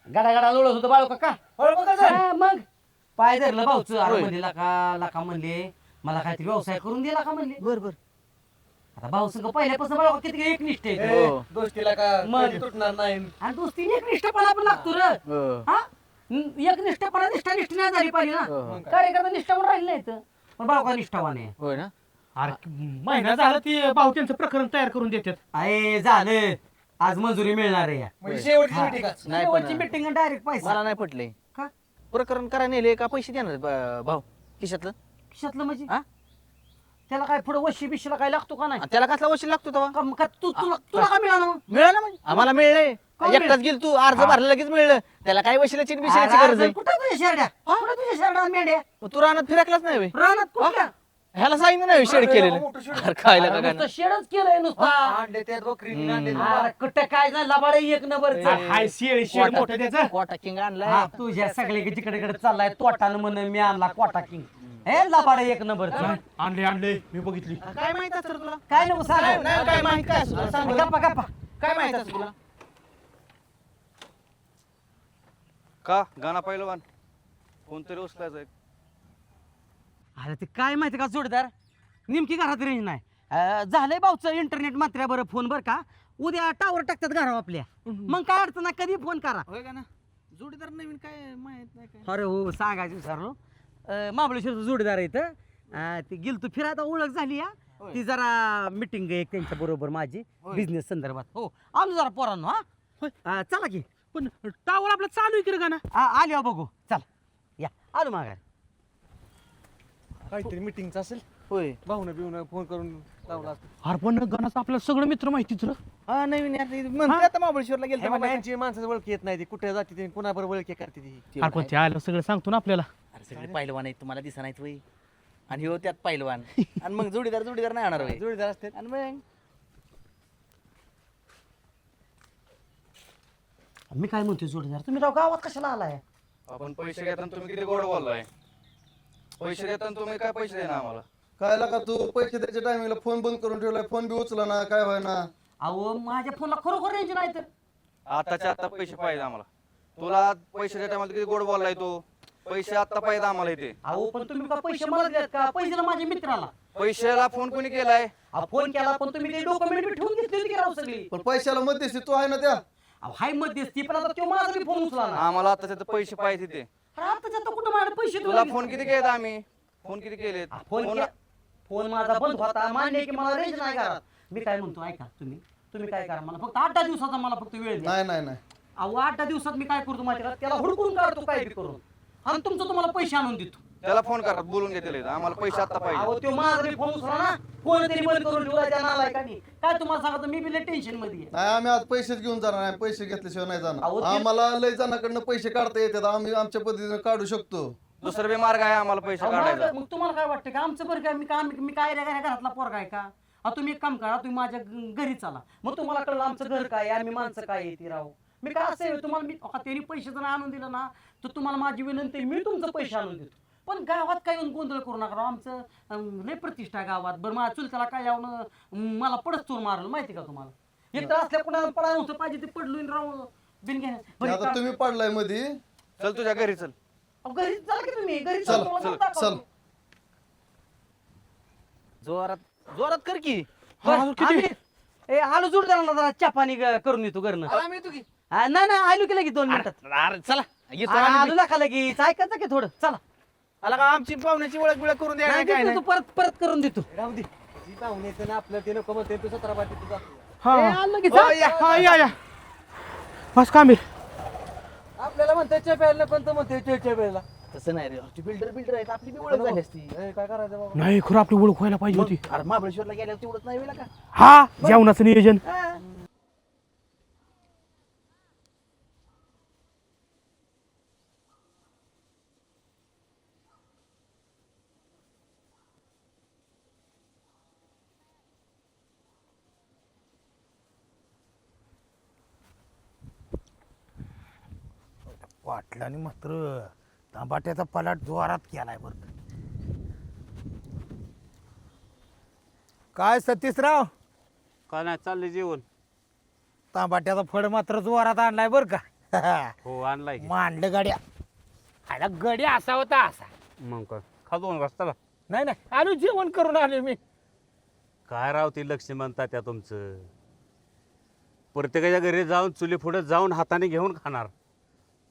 गडा गडा लोळत होतं बाळकाका. हा, मग पाय धरलं भाऊचं. अरे म्हणले लाका म्हणले मला काहीतरी व्यवसाय करून दिला का म्हणले. बर बर. आता भाऊ संघ पहिल्यापासून बाळका किती एकनिष्ठ आहे. दोस्तीला का मग. कधी तुटणार नाही. आणि दोस्तीने एकनिष्ठपणा पण लागतो रे. हा एकनिष्ठपणा निष्ठा नाही झाली पाहिजे ना. कार्यकर्ता निष्ठावान राहिले नाहीत पण बाळका निष्ठावान आहे. होय ना. अरे महिना झाला ते भाऊ त्यांचं प्रकरण तयार करून देतात. अरे झालं आज मंजुरी मिळणार आहे. म्हणजे शेवटची meeting का? नाही शेवटची मीटिंग डायरेक्ट पैसा. मला नाही पटले. का? प्रकरण करा नेले का पैसे देणार भाऊ खिशातलं? खिशातलं म्हणजे हा? त्याला काय पुढे वशी बिशीला काय लागतो का नाही? आणि त्याला कसला वशील लागतो तेव्हा? का तुला का मिळालं? मिळालं म्हणजे आम्हाला मिळलंय. का एकटाच गेल तू अर्ज भरला लगेच मिळलं. त्याला काय वशिलाची बिशिलाची गरज आहे? कुठं तुझ्या शेरड्या कुठं तुझ्या शेरड्या मेंढ्या मग तू रानात फिरकलाच नाही होय? रानात कुठल्या? ह्याला सांगितलं नाही शेड केलेलं. अरे काय लागा काय नुसतं शेडच केलंय नुसता. अरे कुठं काय नाही लबाड एक नंबर. हाय शेळी शेड मोठं त्याचं. कोटा किंग आणलाय. तुझ्या सगळे जिकडे चाललाय तोटानं म्हण मी आणला कोटा किंग. हे लबाड एक नंबर. आणले मी बघितली. काय माहित असतं तुला? काय नको सांग. नाही काय माहित काय असतं तुला? सांग बरं. गप्पा गप्पा. काय माहित असतं तुला? का गाणा पहिलवान कोणतरी उचलायचं अरे ते काय माहिती का जोडदार नेमकी घरात रेंज नाही झालंय भाऊचं इंटरनेट मात्र बरं फोन बरं का उद्या टावर टाकतात घरावर आपल्या मग काय अडचण नाही कधी फोन करा होय का ना जोडीदार नवीन काय माहित नाही काय अरे हो सांगायचं विसरलो महाबळेश्वरचं जोडीदार आहे इथं ती गेलतो फिरायला ओळख झाली या ती जरा मिटिंग एक त्यांच्या बरोबर माझी बिझनेस संदर्भात हो आलो जरा पोरांनो हा चला की पण टावर आपला चालू आहे की रे गाणं आली हो बघू चला या आलो माघार काहीतरी मिटिंगचं असेल होय भाऊन बिवून फोन करून लावला अरे पण गणाचं आपल्याला सगळं मित्र माहितीच रे. हा नवीन म्हणते आता महाबळेश्वरला गेलं यांची माणसाची ओळख येत नाही ती कुठे जाते ती कुणाबरोबर ओळख करते ती अरे पण ते आलं सगळं सांगतो ना आपल्याला. अरे सगळे पहिलवान आहेत तुम्हाला दिसा नाहीत वय आणि हो त्यात पहिलवान आणि मग जोडीदार नाही होणार वय जोडीदार असते आणि मग मी काय म्हणतोय जोडीदार तुम्ही राव गावात कशाला आलाय आपण पैसे घेताना तुम्ही किती गोड बोललाय पैसे देताना तुम्ही काय पैसे देणार आम्हाला काय लागा तू पैसे द्यायच्या टायमिंगला फोन बंद करून ठेवलाय फोन बी उचला ना काय व्हाय ना अहो माझ्या फोनला खरोखर रेंज नाही तर आताच्या आता पैसे पाहिजे आम्हाला तुला पैसे देता मला किती गोड बोललाय तू पैसे आता पाहिजे आम्हाला इथे अहो पण तुम्ही का पैसे मला देत का पैसे दिला माझ्या मित्राला पैशाला फोन कोणी केलाय फोन केला पण तुम्ही ते डॉक्युमेंट ठेवून घेतली होती की राव सगळी पण पैशाला मध्यस्थी तू आहे ना त्या अहो हाय मध्यस्थी पण आता तो माझा बी फोन उचला ना आम्हाला आताच्या आता पैसे पाहिजे तिथे अरे आताच्या आता कुठं माझ्याकडे पैसे तुला फोन किती केलेत आम्ही फोन किती केलेत फोन माझा बंद होता मान्य आहे की मला रेंज नाही घरात मी काय म्हणतो ऐका तुम्ही काय करा मला फक्त 8-10 दिवसाचा मला फक्त वेळ द्या नाही नाही नाही अहो 8-10 दिवसात मी काय करतो माहिती का त्याला हुडकून काढतो काय बी करून आणि तुमचं तुम्हाला पैसे आणून देतो त्याला फोन करा बोलून घेतले आम्हाला पैसे आता पाहिजे अहो तो माझा बी फोन उचला ना फोन तरी बंद करून ठेवला त्या नालायकानी काय तुम्हाला सांगतो मी बी लय टेन्शन मध्ये आहे. नाही आम्ही आज पैसेच घेऊन जाणार नाही पैसे घेतल्याशिवाय नाही अहो, जाणार ते- आम्हाला लय जणांकडनं पैसे काढता येतात आम्ही आमच्या पद्धतीने काढू शकतो दुसरा बी मार्ग आहे आम्हाला पैसे अहो, काढायचा मग तुम्हाला काय वाटतं का आमचं बरं काय मी काय रे घरातला पोरगा आहे का अहो तुम्ही एक काम करा तुम्ही माझ्या घरी चला मग तुम्हाला कळलं आमचं घर काय आहे, आम्ही माणसं काय आहे ती राव मी काय असं आहे तुम्हाला मी त्यांनी पैसे जर आणून दिलं ना तर तुम्हाला माझी विनंती आहे, मी तुमचं पैसे आणून देतो पण गावात काय येऊन गोंधळ करू नका राव आमचं लय प्रतिष्ठा आहे गावात बरं माझ्या चुलत्याला काय यावं मला पडच चोर मारलं माहिती का तुम्हाला इथं असल्या कुणाला पडायला नव्हतं पाहिजे ते पडलो राव बिन घेण्या आता तुम्ही पडलाय मध्ये चल तुझ्या घरी चल घरी चला की तुम्ही घरी चल चला, चल दाखवा. चल जोरात कर की आलो जोड जरा चहा पाणी करून येतो घरनं नाही नाही आलो की लगेच 2 मिनिटात अरे चला येतो आलो आम्ही. नका लगेच ऐकायचं की थोडं चला आला का आमची पाहुण्याची ओळख बिळख करून द्या नाही, काय देतो, नाही तो परत करून देतो राहू दे जी पाहुणे येते ना आपलं ते नको म्हणते तू 17 बाटी तुझा या बस कामीर आपल्याला म्हणते चे प्यायला पण तो म्हणते चे प्यायला तसं नाही रे बिल्डर आहेत आपली बी ओळख झाली असती काय करायचं बाबा नाही खरं आपली ओळख व्हायला पाहिजे होती. अरे महाबळेश्वरला गेल्यावर तेवढंच नाही वेळा का हा जेवणाचं नियोजन पाटलाने मात्र तांबाट्याचा पलाट जोरात केलाय बरं काय सतीशराव काय नाही चाललंय जेवण तांबाट्याचा फळ मात्र जोरात आणलाय बरं का हो आणलाय मांडलं गाड्या आला गड्या असा होता असा मग काय खा 2 वाजता नाही नाही आलो जेवण करून आलो मी काय राव ती लक्ष्मी म्हणतात त्या तुमचं प्रत्येकाच्या घरी जाऊन चुली पुढे जाऊन हाताने घेऊन खाणार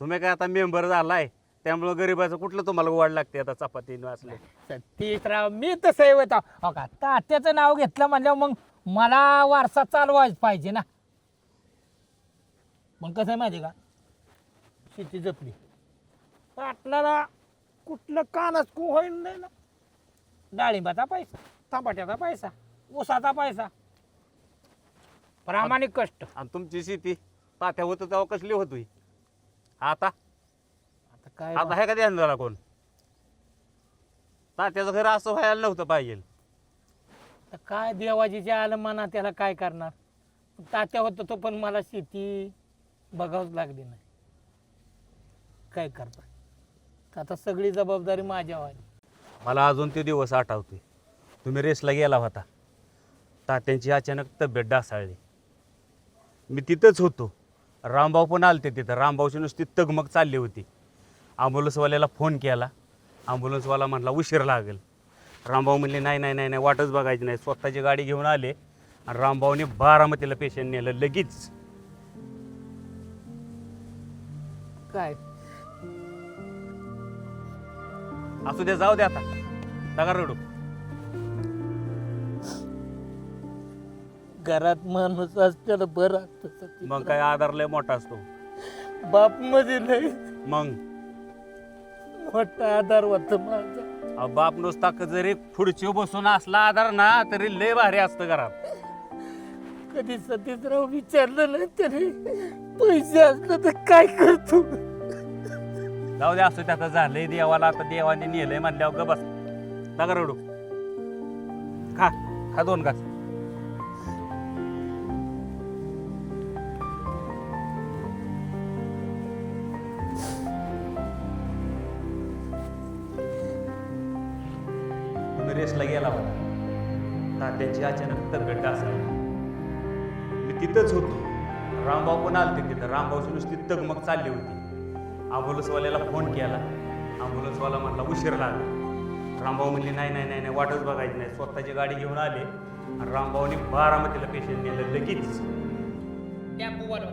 तुम्ही काय आता मेंबर झालाय त्यामुळे गरीबाचं कुठलं तुम्हाला वाढ लागते आता चपाती असले सतीशराव मी तसं आहे होता हो का तात्याचं नाव घेतलं म्हणल्यावर मग मला वारसा चालवायच पाहिजे ना मग कसं आहे माहिती का शेती जपली पाटलाला कुठलं कानच कु होईल नाही ना डाळिंबाचा पैसा तांबाट्याचा पैसा ऊसाचा पैसा प्रामाणिक कष्ट आणि तुमची शेती तात्या होतं तेव्हा कसली होती आता आता काय आता हे कधी झाला कोण तात्याचं घर असं व्हायला नव्हतं पाहिजे आता काय देवाजीच्या आलं म्हणा त्याला काय करणार तात्या होतं तो पण मला शेती बघावंच लागली नाही काय करता आता सगळी जबाबदारी माझ्यावर आली मला अजून ते दिवस आठवतोय तुम्ही रेसला गेला होता तात्यांची अचानक तब्येत ढासळली मी तिथंच होतो रामभाऊ पण आलते तिथं. रामभाऊची नुसती तगमग चालली होती. ॲम्ब्युलन्सवाल्याला फोन केला. ॲम्ब्युलन्सवाला म्हटला उशीर लागेल. रामभाऊ म्हणले नाही नाही नाही नाही वाटच बघायची नाही. स्वतःची गाडी घेऊन आले आणि रामभाऊने बारामतीला पेशंट नेलं लगेच. काय असू द्या जाऊ द्या आता नका रडू. घरात माणूस असल्याला बरं असतं. मग काय आधार लय मोठा असतो. बाप मध्ये नाही मग मोठा आधार होता माझा. बाप नुसता जरी खुर्ची बसून असला आधार ना तरी लय भारी असतं घरात. कधी सतीशराव विचारलं नाही त्याने पैसे असलं तर काय करतो. जाऊ द्या असं त्याचं झालंय देवाला. आता देवाने नेलंय म्हणल्यावर ग बस नका रडू. खा खा 2 घास. रेसला गेला होता. तात्याची अचानक तब्येत ढासळली. मी तिथंच होतो. रामभाऊ पण आलते तिथं. रामभाऊची नुसती तगमग चालली होती. ॲम्ब्युलन्सवाल्याला फोन केला. ॲम्ब्युलन्सवाला म्हटला उशीर लागला. रामभाऊ म्हणले नाही नाही नाही नाही वाटच बघायची नाही. स्वतःची गाडी घेऊन आले आणि रामभाऊने बारामतीला पेशंट नेलं लगेच. टॅम्पो बनवा.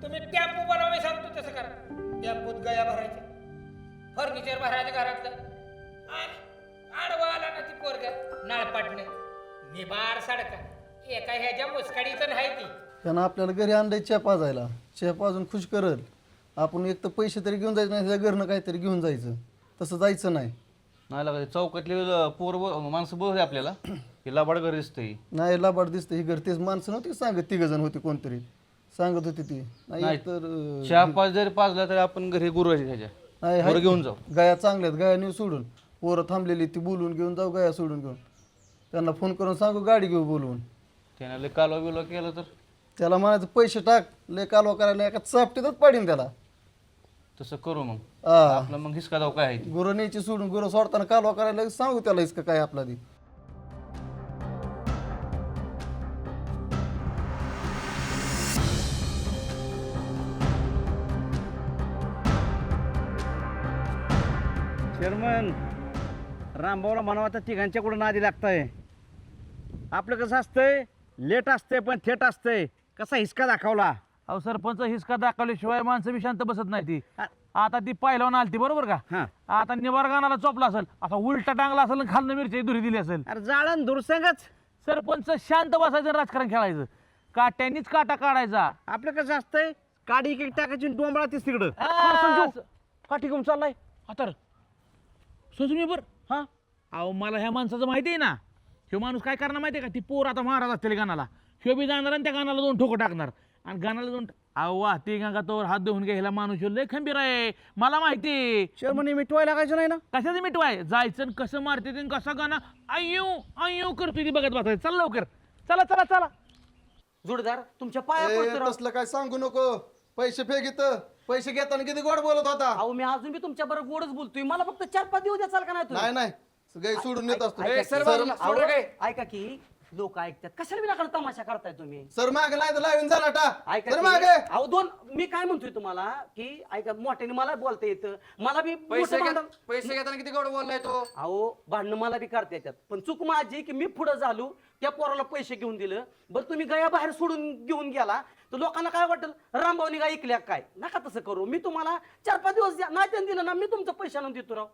तुम्ही टॅम्पो बनवा मी सांगतो तसं करा. टॅम्पोत गया भरायच्या, फर्निचर भरायचं घरातलं आणि आडवा आला ना ती पोरगा नळपाटणे निबार सडका एका ह्याच्या मुसकाडीचं नाही ती. त्यांना आपल्याला घरी आणलंय चहा पाजायला. चहा पाजून खुश करल. आपण एक तर पैसे तरी घेऊन जायचं नाही, घरनं काहीतरी घेऊन जायचं. तसं जायचं नाही. नाही लागत चौकातली माणसं बोलते आपल्याला की लाबाड घरी दिसतंय. नाही लाबाड दिसतं ही घर. तेच माणसं नव्हती सांगत. 3 जण होती कोणतरी सांगत होती ती. नाही तर चहा पाच जरी पाजला तरी आपण घरी गुरुवारी ह्याच्या नाही बरं घेऊन जाऊ. गाया चांगल्यात. गाया नेऊ सोडून. पोरं थांबलेली ती बोलून घेऊन जाऊ. गाया सोडून घेऊन त्यांना फोन करून सांगू गाडी घेऊ बोलवून. त्याने लय कालवा बिलवा केलं तर त्याला म्हणायचं पैसे टाक. लय कालवा करायला एका चापटीतच पाडीन त्याला. तसं करू मग. हा आपलं मग हिसका जाऊ काय आहे ती. गुरं न्यायची सोडून गुरं सोडताना कालवा करायला सांगू त्याला इसका काय आपला ती. चेअरमन रामभाऊला म्हणावं आता तिघांच्याकडून आधी लागतंय. आपलं कसं असतंय लेट असतंय पण थेट असतंय. कसा हिसका दाखवला. अहो सरपंच हिसका दाखवल्याशिवाय माणसं बी शांत बसत नाही ती. आता ती पाहिल्यावर आलती बरोबर का. आता निवारगानाला चोपला असेल. आता उलटा टांगला असेल आणि खालनं मिरची दुरी दिली असेल. अरे जाळण दुरसंगच. सरपंच शांत बसायचं आणि राजकारण खेळायचं. काट्यानीच काटा काढायचा. आपलं कसं असतंय काडी एक टाकायची डोंबळा तीच तिकडं. काठी घेऊन चाललाय आता सोजून बर. हा अहो मला ह्या माणसाचं माहिती आहे ना. ह्यो माणूस काय करणार माहिती आहे का. ती पोर आता महाराज असतील गाणाला. ह्यो बी जाणार आणि त्या गाणाला 2 ठोकं टाकणार आणि गाणाला 2 अहो ती गंगा तोवर हात धुवून घ्यायला माणूस लय खंबीर आहे. मला माहिती. चेअरमन मिटवाय लागायचं नाही ना. कशाचं मिटवाय जायचं आणि कसं मारते ते कसं गाणं अय्यू अय्यू करतोय ती बघत बसायचं. चल लवकर चला चला चला. जोडदार तुमच्या पाया पडतो राव. तसलं काय सांगू नको. पैसे फेकित. पैसे घेताना किती गोड बोलत होता. अहो मी अजून बी तुमच्या बरोबर गोडच बोलतोय. मला फक्त 4-5 दिवस द्या चाल का नाही तुम्ही? नाही सगळे सोडून येत असतो. अहो, ऐका की लोक ऐकतात. कशाला बी नका तमाशा करताय तुम्ही. सर मागे नाही तर लावून झाला टा. ऐका सर की, मागे. अहो मी काय म्हणतोय तुम्हाला की ऐका मोठ्याने मला बोलता येतं. मला बी पैसे मोठं भांडण- पैसे घेताना किती गोड बोललाय तो. अहो भांडणं मला बी करता येतात. पण चूक माझी की मी पुढे झालो त्या पोराला पैसे घेऊन दिलं. बरं तुम्ही गया बाहेर सोडून घेऊन गेला तर लोकांना काय वाटेल रामभाऊनी काय ऐकल्या काय. नका तसं करू. मी तुम्हाला 4-5 दिवस द्या. नाही त्यांनी दिलं ना मी तुमचं पैसे आणून देतो राव.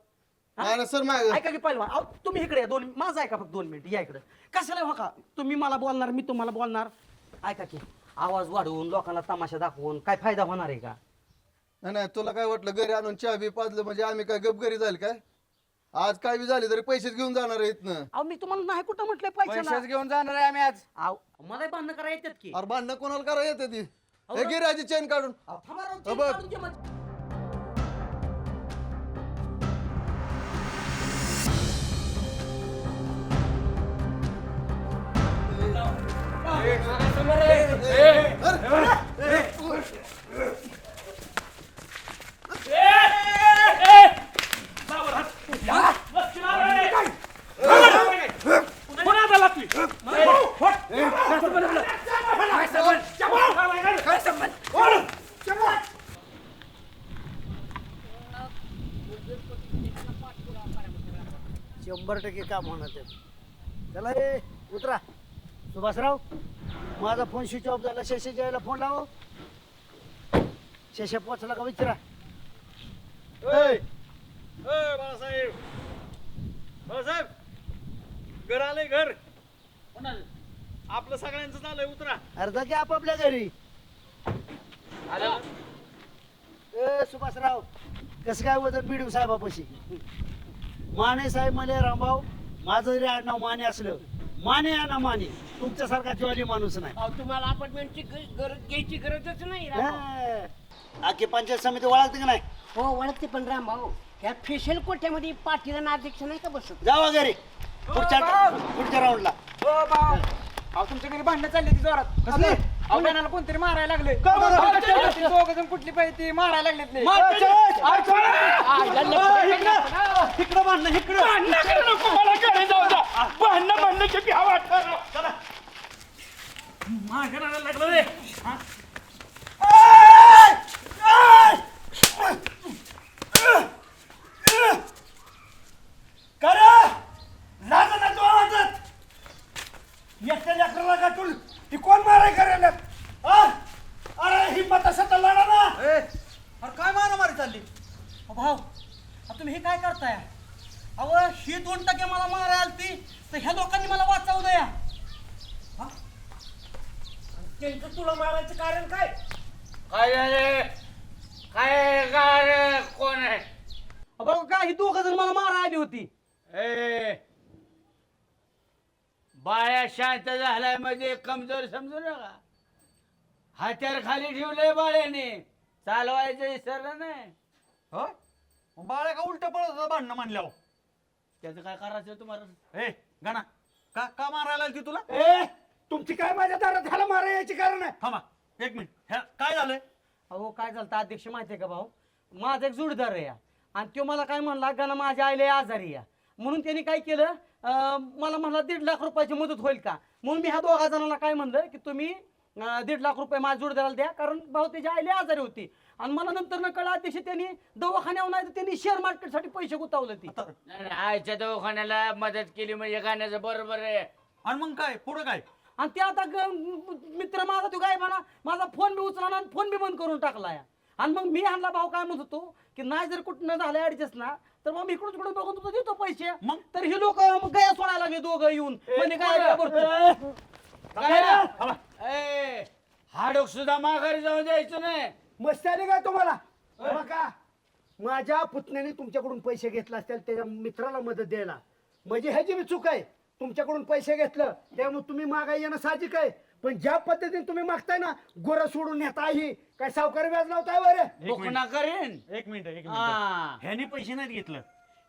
नाही सर मागे. ऐका की पहिलवान अहो तुम्ही इकडे या. माझं ऐका फक्त 2 मिनिट या इकडे. कशाला हो का तुम्ही मला बोलणार मी तुम्हाला बोलणार. ऐका की आवाज वाढवून लोकांना तमाशा दाखवून काय फायदा होणार आहे का. नाही तुला काय वाटलं घरी आणून चहा बी पाजलं म्हणजे आम्ही काय गप घरी जाईल काय. आज काय बी झाले तरी पैसेच घेऊन जाणार आहेत ना. अहो मी तुम्हाला नाही कुठं म्हटलंय पैसेच पैसे घेऊन जाणार आहे आम्ही आज. अहो मला भांडणं करायला येतात की. अरे भांडणं कोणाला करायला येते ती. हे गिराजी चेन काढून. अहो, थांबा राव, बघ. चेन काढून घे म्हणजे. काय संबंध? 100% काम होणार ते. चला ए उतरा. सुभाषराव माझा फोन स्विच ऑफ झाला. शेषाच्या यायला फोन लाव. शेषा पोचला का विचारा. बाळासाहेब बाळासाहेब घर आलंय घर आपलं सगळ्यांचं झालंय उतरा. अर्धा की आपापल्या घरी. ए सुभाषराव कसं काय होतं बीडू साहेबापाशी. माने साहेब म्हणे रामभाऊ माझं जरी आडनाव माने असलं माने या ना माने तुमच्यासारखा ज्वाली माणूस नाही. तुम्हाला अपार्टमेंटची गरज घ्यायची गरजच नाही आखी पंचायत समिती ओळखते का नाही. हो ओळखते पण रामभाऊ ह्या फेशियल कोट्यामध्ये पाटील अध्यक्ष नाही का बसत. जावा घरी पुढच्या राऊंडला. हो भाऊ अहो तुमच्या घरी भांडणं चालली ती जोरात. कसली? अहो कोणाला कोणतरी मारायला लागले. का बरं? दोघ जण कुठली पाहिजे ती मारायला लागलेत. इकडं बांधणं इकडं. भांडण्याची भ्या वाटतं. माघाराला लागलं रे हा? एकट्या लेकराला गाठून ती कोण माराय करायला. अरे हिम्मत असं तर लढा ना. अरे काय मारामारी चालली भाऊ तुम्ही हे काय करताय. अहो ही 2% मला मारायला आलती तर ह्या लोकांनी मला वाचवू द्या. त्यांचं तुला मारायचं कारण काय. काय कोण आहे. बघा काय ही 2 जण मला मारायला आली होती. ए बाया शांत झालाय म्हणजे कमजोर समजू नका. हत्यार खाली ठेवलंय बाळ्याने चालवायचं विसरलं नाही. हो मग बाळा का उलट पळत होता भांडणं म्हणल्यावर. त्याचं काय करायचं तुम्हाला. ए गाणा का का मारायला आली ती तुला. ए तुमची काय माझ्या दारात ह्याला मारा यायची कारण आहे. थांबा 1 मिनिट काय झालंय. अहो काय झालं अध्यक्ष माहितीये का भाऊ माझा एक जोडदार आहे आणि तो मला काय म्हणला गाणं माझ्या आईला आजारी या म्हणून त्यांनी काय केलं मला म्हणला 1.5 लाख रुपयाची मदत होईल का. म्हणून मी ह्या 2 जणांना काय म्हणलं की तुम्ही 1.5 लाख रुपये माझ्या जोडदाराला द्या कारण भाऊ त्याच्या आईला आजारी होती. आणि मला नंतर न कळलं अध्यक्ष त्यांनी दवाखान्यावर नाही तर त्यांनी शेअर मार्केटसाठी पैसे गुंतवले ती. आईच्या दवाखान्याला मदत केली म्हणजे गाण्याचं बरोबर आहे. आणि मग काय पुढं काय. आणि ते आता मित्र माझा तो काय म्हणा माझा फोन बी उचला आणि फोन बी बंद करून टाकलाय. आणि मग मी आणला भाऊ काय म्हणत होतो की नाही जर कुठं झालं ऍडजस्ट ना तर मग इकडून तिकडून बघून तुझं देतो पैसे. मग तर हे लोक गया सोडायला लागले दोघं येऊन म्हणजे ए हाडोक सुद्धा माघारी जाऊन द्यायचं नाही. मस्ती आली काय तुम्हाला. बघा माझ्या पुतण्याने तुमच्याकडून पैसे घेतला असतील त्याच्या मित्राला मदत द्यायला म्हणजे ह्याची मी चूक आहे. तुमच्याकडून पैसे घेतलं त्यामुळे तुम्ही मागाय येणं साहजिक आहे. पण ज्या पद्धतीने तुम्ही मागताय ना गोरं सोडून नेता ही काय सावकारी व्याज लावताय बरं. बुकना करेन. 1 मिनिट हा. ह्यानी पैसे नाहीत घेतलं.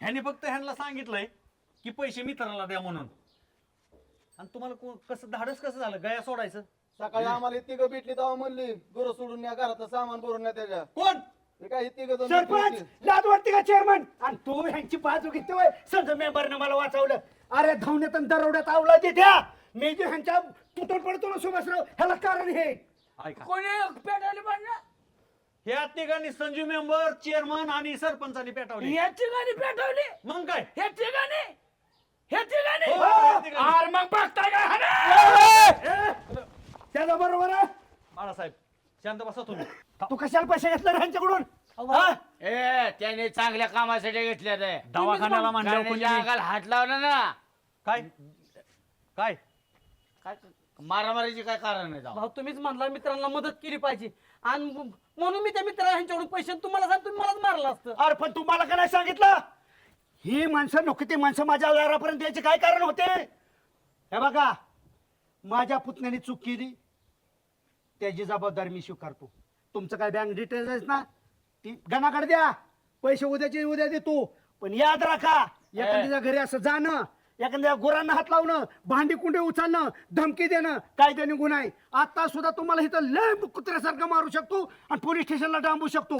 ह्यानी फक्त ह्यांना सांगितलंय की पैसे मित्राला द्या म्हणून. आणि तुम्हाला कसं धाडस कसं झालं गया सोडायचं. सकाळी आम्हाला तिघं भेटली तेव्हा म्हणली गुरं सोडून या घरातलं सामान भरून न्या त्याच्या. कोण हे काय तिघं सरपंच लाज वाटते का चेअरमन. आणि तू ह्यांची बाजू घेतोय संघ मेंबरनं मला वाचवलं. अरे धावण्यात आणि दरोड्यात आवला ते द्या. मी जे ह्यांच्या तुटून पडतो ना सुभाषराव ह्याला कारण हे. ऐका कोणी पेटावली भांडणं. ह्या तिघांनी संजू मेंबर चेअरमन आणि सरपंचांनी पेटवली. या ठिकाणी पेटवली. मग काय हे ठिकाणी हे ठिकाणी. हो, या ठिकाणी. आर मग बघताय काय. त्याला बरोबर आहे. बाळासाहेब शांत बसा तुम्ही. तू कशाला पैसे घेतले रे ह्यांच्याकडून. ए त्याने चांगल्या कामासाठी घेतल्या ते. दवाखान्याला म्हणल्यावर कोणी अंगाला हात लावला ना काय काय काय मारामारीची काय कारण आहे. भाऊ तुम्हीच म्हणला मित्रांना मदत केली पाहिजे आणि म्हणून मी त्या मित्राला ह्यांच्याकडून पैसे तुम्हाला सांग तुम्ही मलाच मारलं असतं. अरे पण तुम्हाला का नाही सांगितलं. ही माणसं नको ती माणसं माझ्या दारापर्यंत यायचे काय कारण होते. हे बघा माझ्या पुतण्याने चूक केली त्याची जबाबदारी मी स्वीकारतो. तुमचं काय बँक डिटेल्स आहेत ना ती गणाकडे द्या. पैसे उद्याचे उद्या देतो. पण याद राखा एखाद्या घरी असं जाणं एखाद्या गुरांना हात लावणं भांडी कुंडे उचलणं धमकी देणं कायद्याने गुन्हा आहे. आता सुद्धा तुम्हाला इथं लय कुत्र्यासारखं मारू शकतो आणि पोलीस स्टेशनला डांबू शकतो.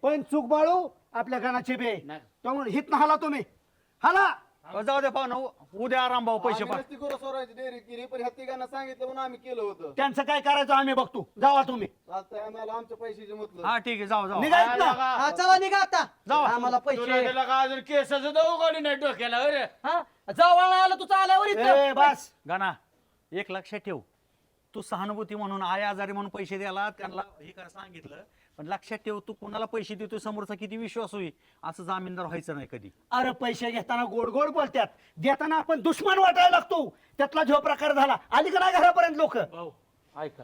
पण चूक बाळू आपल्या गणाचे बे त्यामुळे हित हाला तुम्ही हाला. जाऊ दे पाहुणा उद्या रामभाऊ पैसे डेअरी पण ह्या तिघांना सांगितलं म्हणून आम्ही केलं होतं. त्यांचं काय करायचं आम्ही बघतो. जावा तुम्ही. आता आम्हाला आमच्या पैशाचे मतलब. हा ठीक आहे जाऊ जाऊ निघायचं ना. हा चला निघा आता जावा. आम्हाला पैसे तुला का अजून केसाचं दऊ गाडी नाही डोक्याला अरे हा जवळ आलं तू चाल्यावर इथं. ए, बस. गाना एक लक्षात ठेव, तू सहानुभूती म्हणून आई आजारी म्हणून पैसे द्यायला त्यांना हे करा सांगितलं, पण लक्षात ठेव तू कुणाला पैसे देतो समोरचा किती विश्वास होईल असं जामीनदार व्हायचं नाही कधी. अरे पैसे घेताना गोड गोड बोलतात, देताना आपण दुश्मन वाटायला लागतो. त्यातला जो प्रकार झाला. आली का नाही घरापर्यंत लोक? भाऊ ऐका,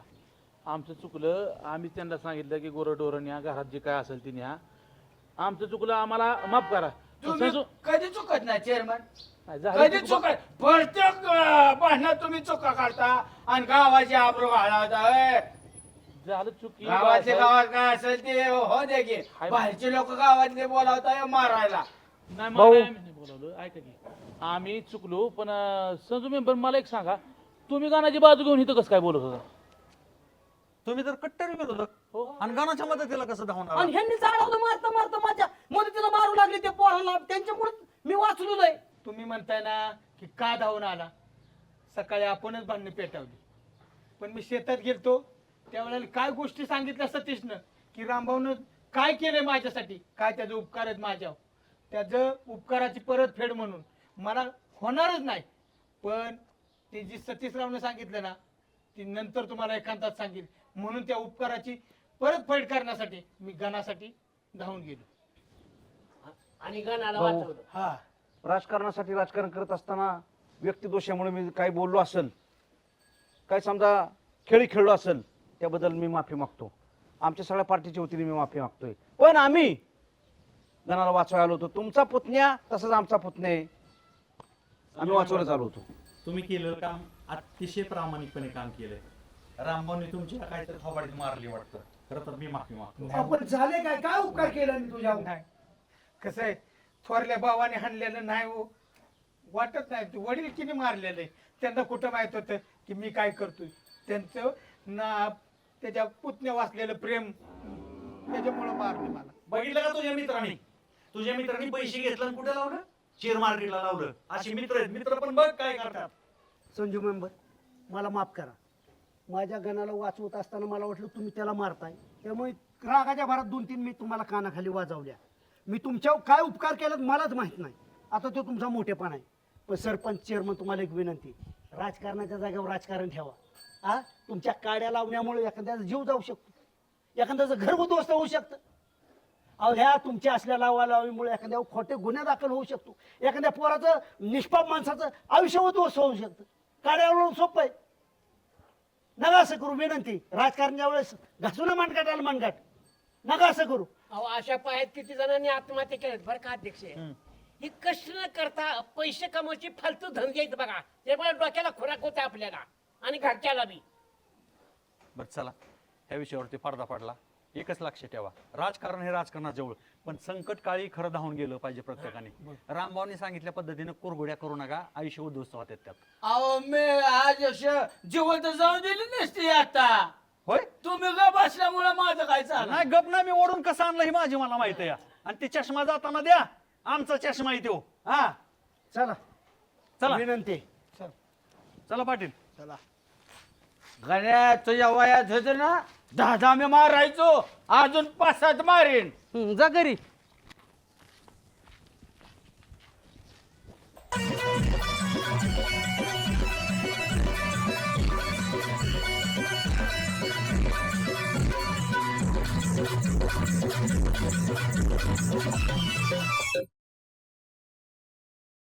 आमचं चुकलं. आम्ही त्यांना सांगितलं की गोरडोरण या घरात जे काय असेल ते न्या. आमचं चुकलं, आम्हाला माफ करा. तुम्ही कधी चुकत नाही चेअरमन, नाही, झालं कधी चुक- चुकत. प्रत्येक भांडणात तुम्ही चुका काढता आणि गावाची आबरू घालवता. झालं चुकी गावाच्या गावात काय असेल ते हो दे की. बाहेरचे लोक गावातले बोलावता मारायला. नाही मला नाही बोलवलं. ऐका की आम्ही चुकलो, पण संजू मेंबर मला एक सांगा, तुम्ही गाण्याची बाजू घेऊन इथं कसं काय बोलत होता? तुम्ही तर कट्टर विरोधक आणि गाण्याच्या मदतीला कसं धावणार? आणि ह्यांनी जाळवलं मारता मारता माझ्या मदतीला मारू लागले ते पोराला. त्यांच्यामुळे मी वाचलो नाही. तुम्ही म्हणताय ना की का धावून आला. सकाळी आपणच भांडणं पेटवली, पण मी शेतात गेलतो त्यावेळेला काय गोष्टी सांगितल्या सतीशनं की रामभाऊनं काय केलंय माझ्यासाठी, काय त्याचं उपकार आहेत माझ्यावर. त्याचं उपकाराची परतफेड म्हणून मला होणारच नाही. पण ते जी सतीशरावनं सांगितलं ना ती नंतर तुम्हाला एकांतात सांगेल. म्हणून त्या उपकाराची परतफेड करण्यासाठी मी गणासाठी धावून गेलो आणि गणाला वाचवलं. हा. राजकारणासाठी राजकारण करत असताना व्यक्तिदोषामुळे मी काही बोललो असेल, काय समजा खेळी खेळलो असेल, त्याबद्दल मी माफी मागतो. आमच्या सगळ्या पार्टीच्या वतीने मी माफी मागतोय. पण आम्ही गणाला वाचवायला आलो होतो. तुमचा पुतण्या तसंच आमचा पुतण्या आहे, आम्ही वाचवायला चालू होतो. तुम्ही केलेलं काम अतिशय प्रामाणिकपणे काम केलंय. रामभाऊने तुमच्या काहीतरी थोबाडीत मारली वाटतं. खरं तर मी माफी मागतो. आपण झाले काय काय उपकार केला मी तुझ्या? नाही कसं आहे, थोरल्या भावाने हाणलेलं नाही हो, वाटत नाही. वडील किती मारलेलं आहे. त्यांना कुठं माहित होतं की मी काय करतोय. त्यांचं ना त्याच्या पुतण्या वाचलेलं प्रेम त्याच्यामुळं मारले मला. बघितलं का तुझ्या मित्रांनी पैसे घेतलं आणि कुठे लावलं? शेअर मार्केटला लावलं. असे मित्र आहेत. मित्र पण बघ काय करतात. संजू मेंबर, मला माफ करा. माझ्या गणाला वाचवत असताना मला वाटलं तुम्ही त्याला मारताय, त्यामुळे रागाच्या भरात 2-3 मी तुम्हाला कानाखाली वाजवल्या. मी तुमच्यावर काय उपकार केला मलाच माहित नाही. आता तो तुमचा मोठेपणा आहे. पण सरपंच चेअरमन तुम्हाला एक विनंती, राजकारणाच्या जागेवर राजकारण ठेवा. हा, तुमच्या काड्या लावण्यामुळे एखाद्याचा जीव जाऊ शकतो, एखाद्याचं घर उद्ध्वस्त होऊ शकतं. अहो ह्या तुमच्या असल्या लावालावीमुळे एखाद्यावर खोटे गुन्हे दाखल होऊ शकतो. एखाद्या पोराचं निष्पाप माणसाचं आयुष्य उद्ध्वस्त होऊ शकतं. काड्यावर सोपं आहे. नका असं करू. विनंती, राजकारणाच्या वेळेस घासू ना मनगाटाला मनगाट. नका असं करू. अहो अशा पायात किती जणांनी आत्महत्या केल्यात बरं का अध्यक्ष. ही कष्ट न करता पैसे कमवायची फालतू धंदे आहेत बघा. त्यामुळे डोक्याला खुराक होते आपल्याला आणि घरच्याला बी. बरं चला, ह्या विषयावरती पडदा पडला. एकच लक्ष ठेवा, राजकारण हे राजकारणाजवळ, पण संकट काळी खरं धावून गेलं पाहिजे प्रत्येकाने. रामभाऊनी सांगितल्या पद्धतीने कुरघोड्या करू नका, आयुष्य उद्ध्वस्त होतात त्यात. अहो मी आज जिवंत जाऊन दिली नसती आता. होय, तुम्ही ग बसल्यामुळे माझं काय चाललं. नाही गप नाही, मी ओढून कसं आणलं हे माझी मला माहित आहे. आणि ते चष्मा जाताना द्या, आमचा चष्मा आहे तो. हा चला चला विनंती. चला पाटील. चला. गण्या तुझ्या वयात होतं ना 10 मी मारायचो, अजून 5-7 मारेन. जा घरी.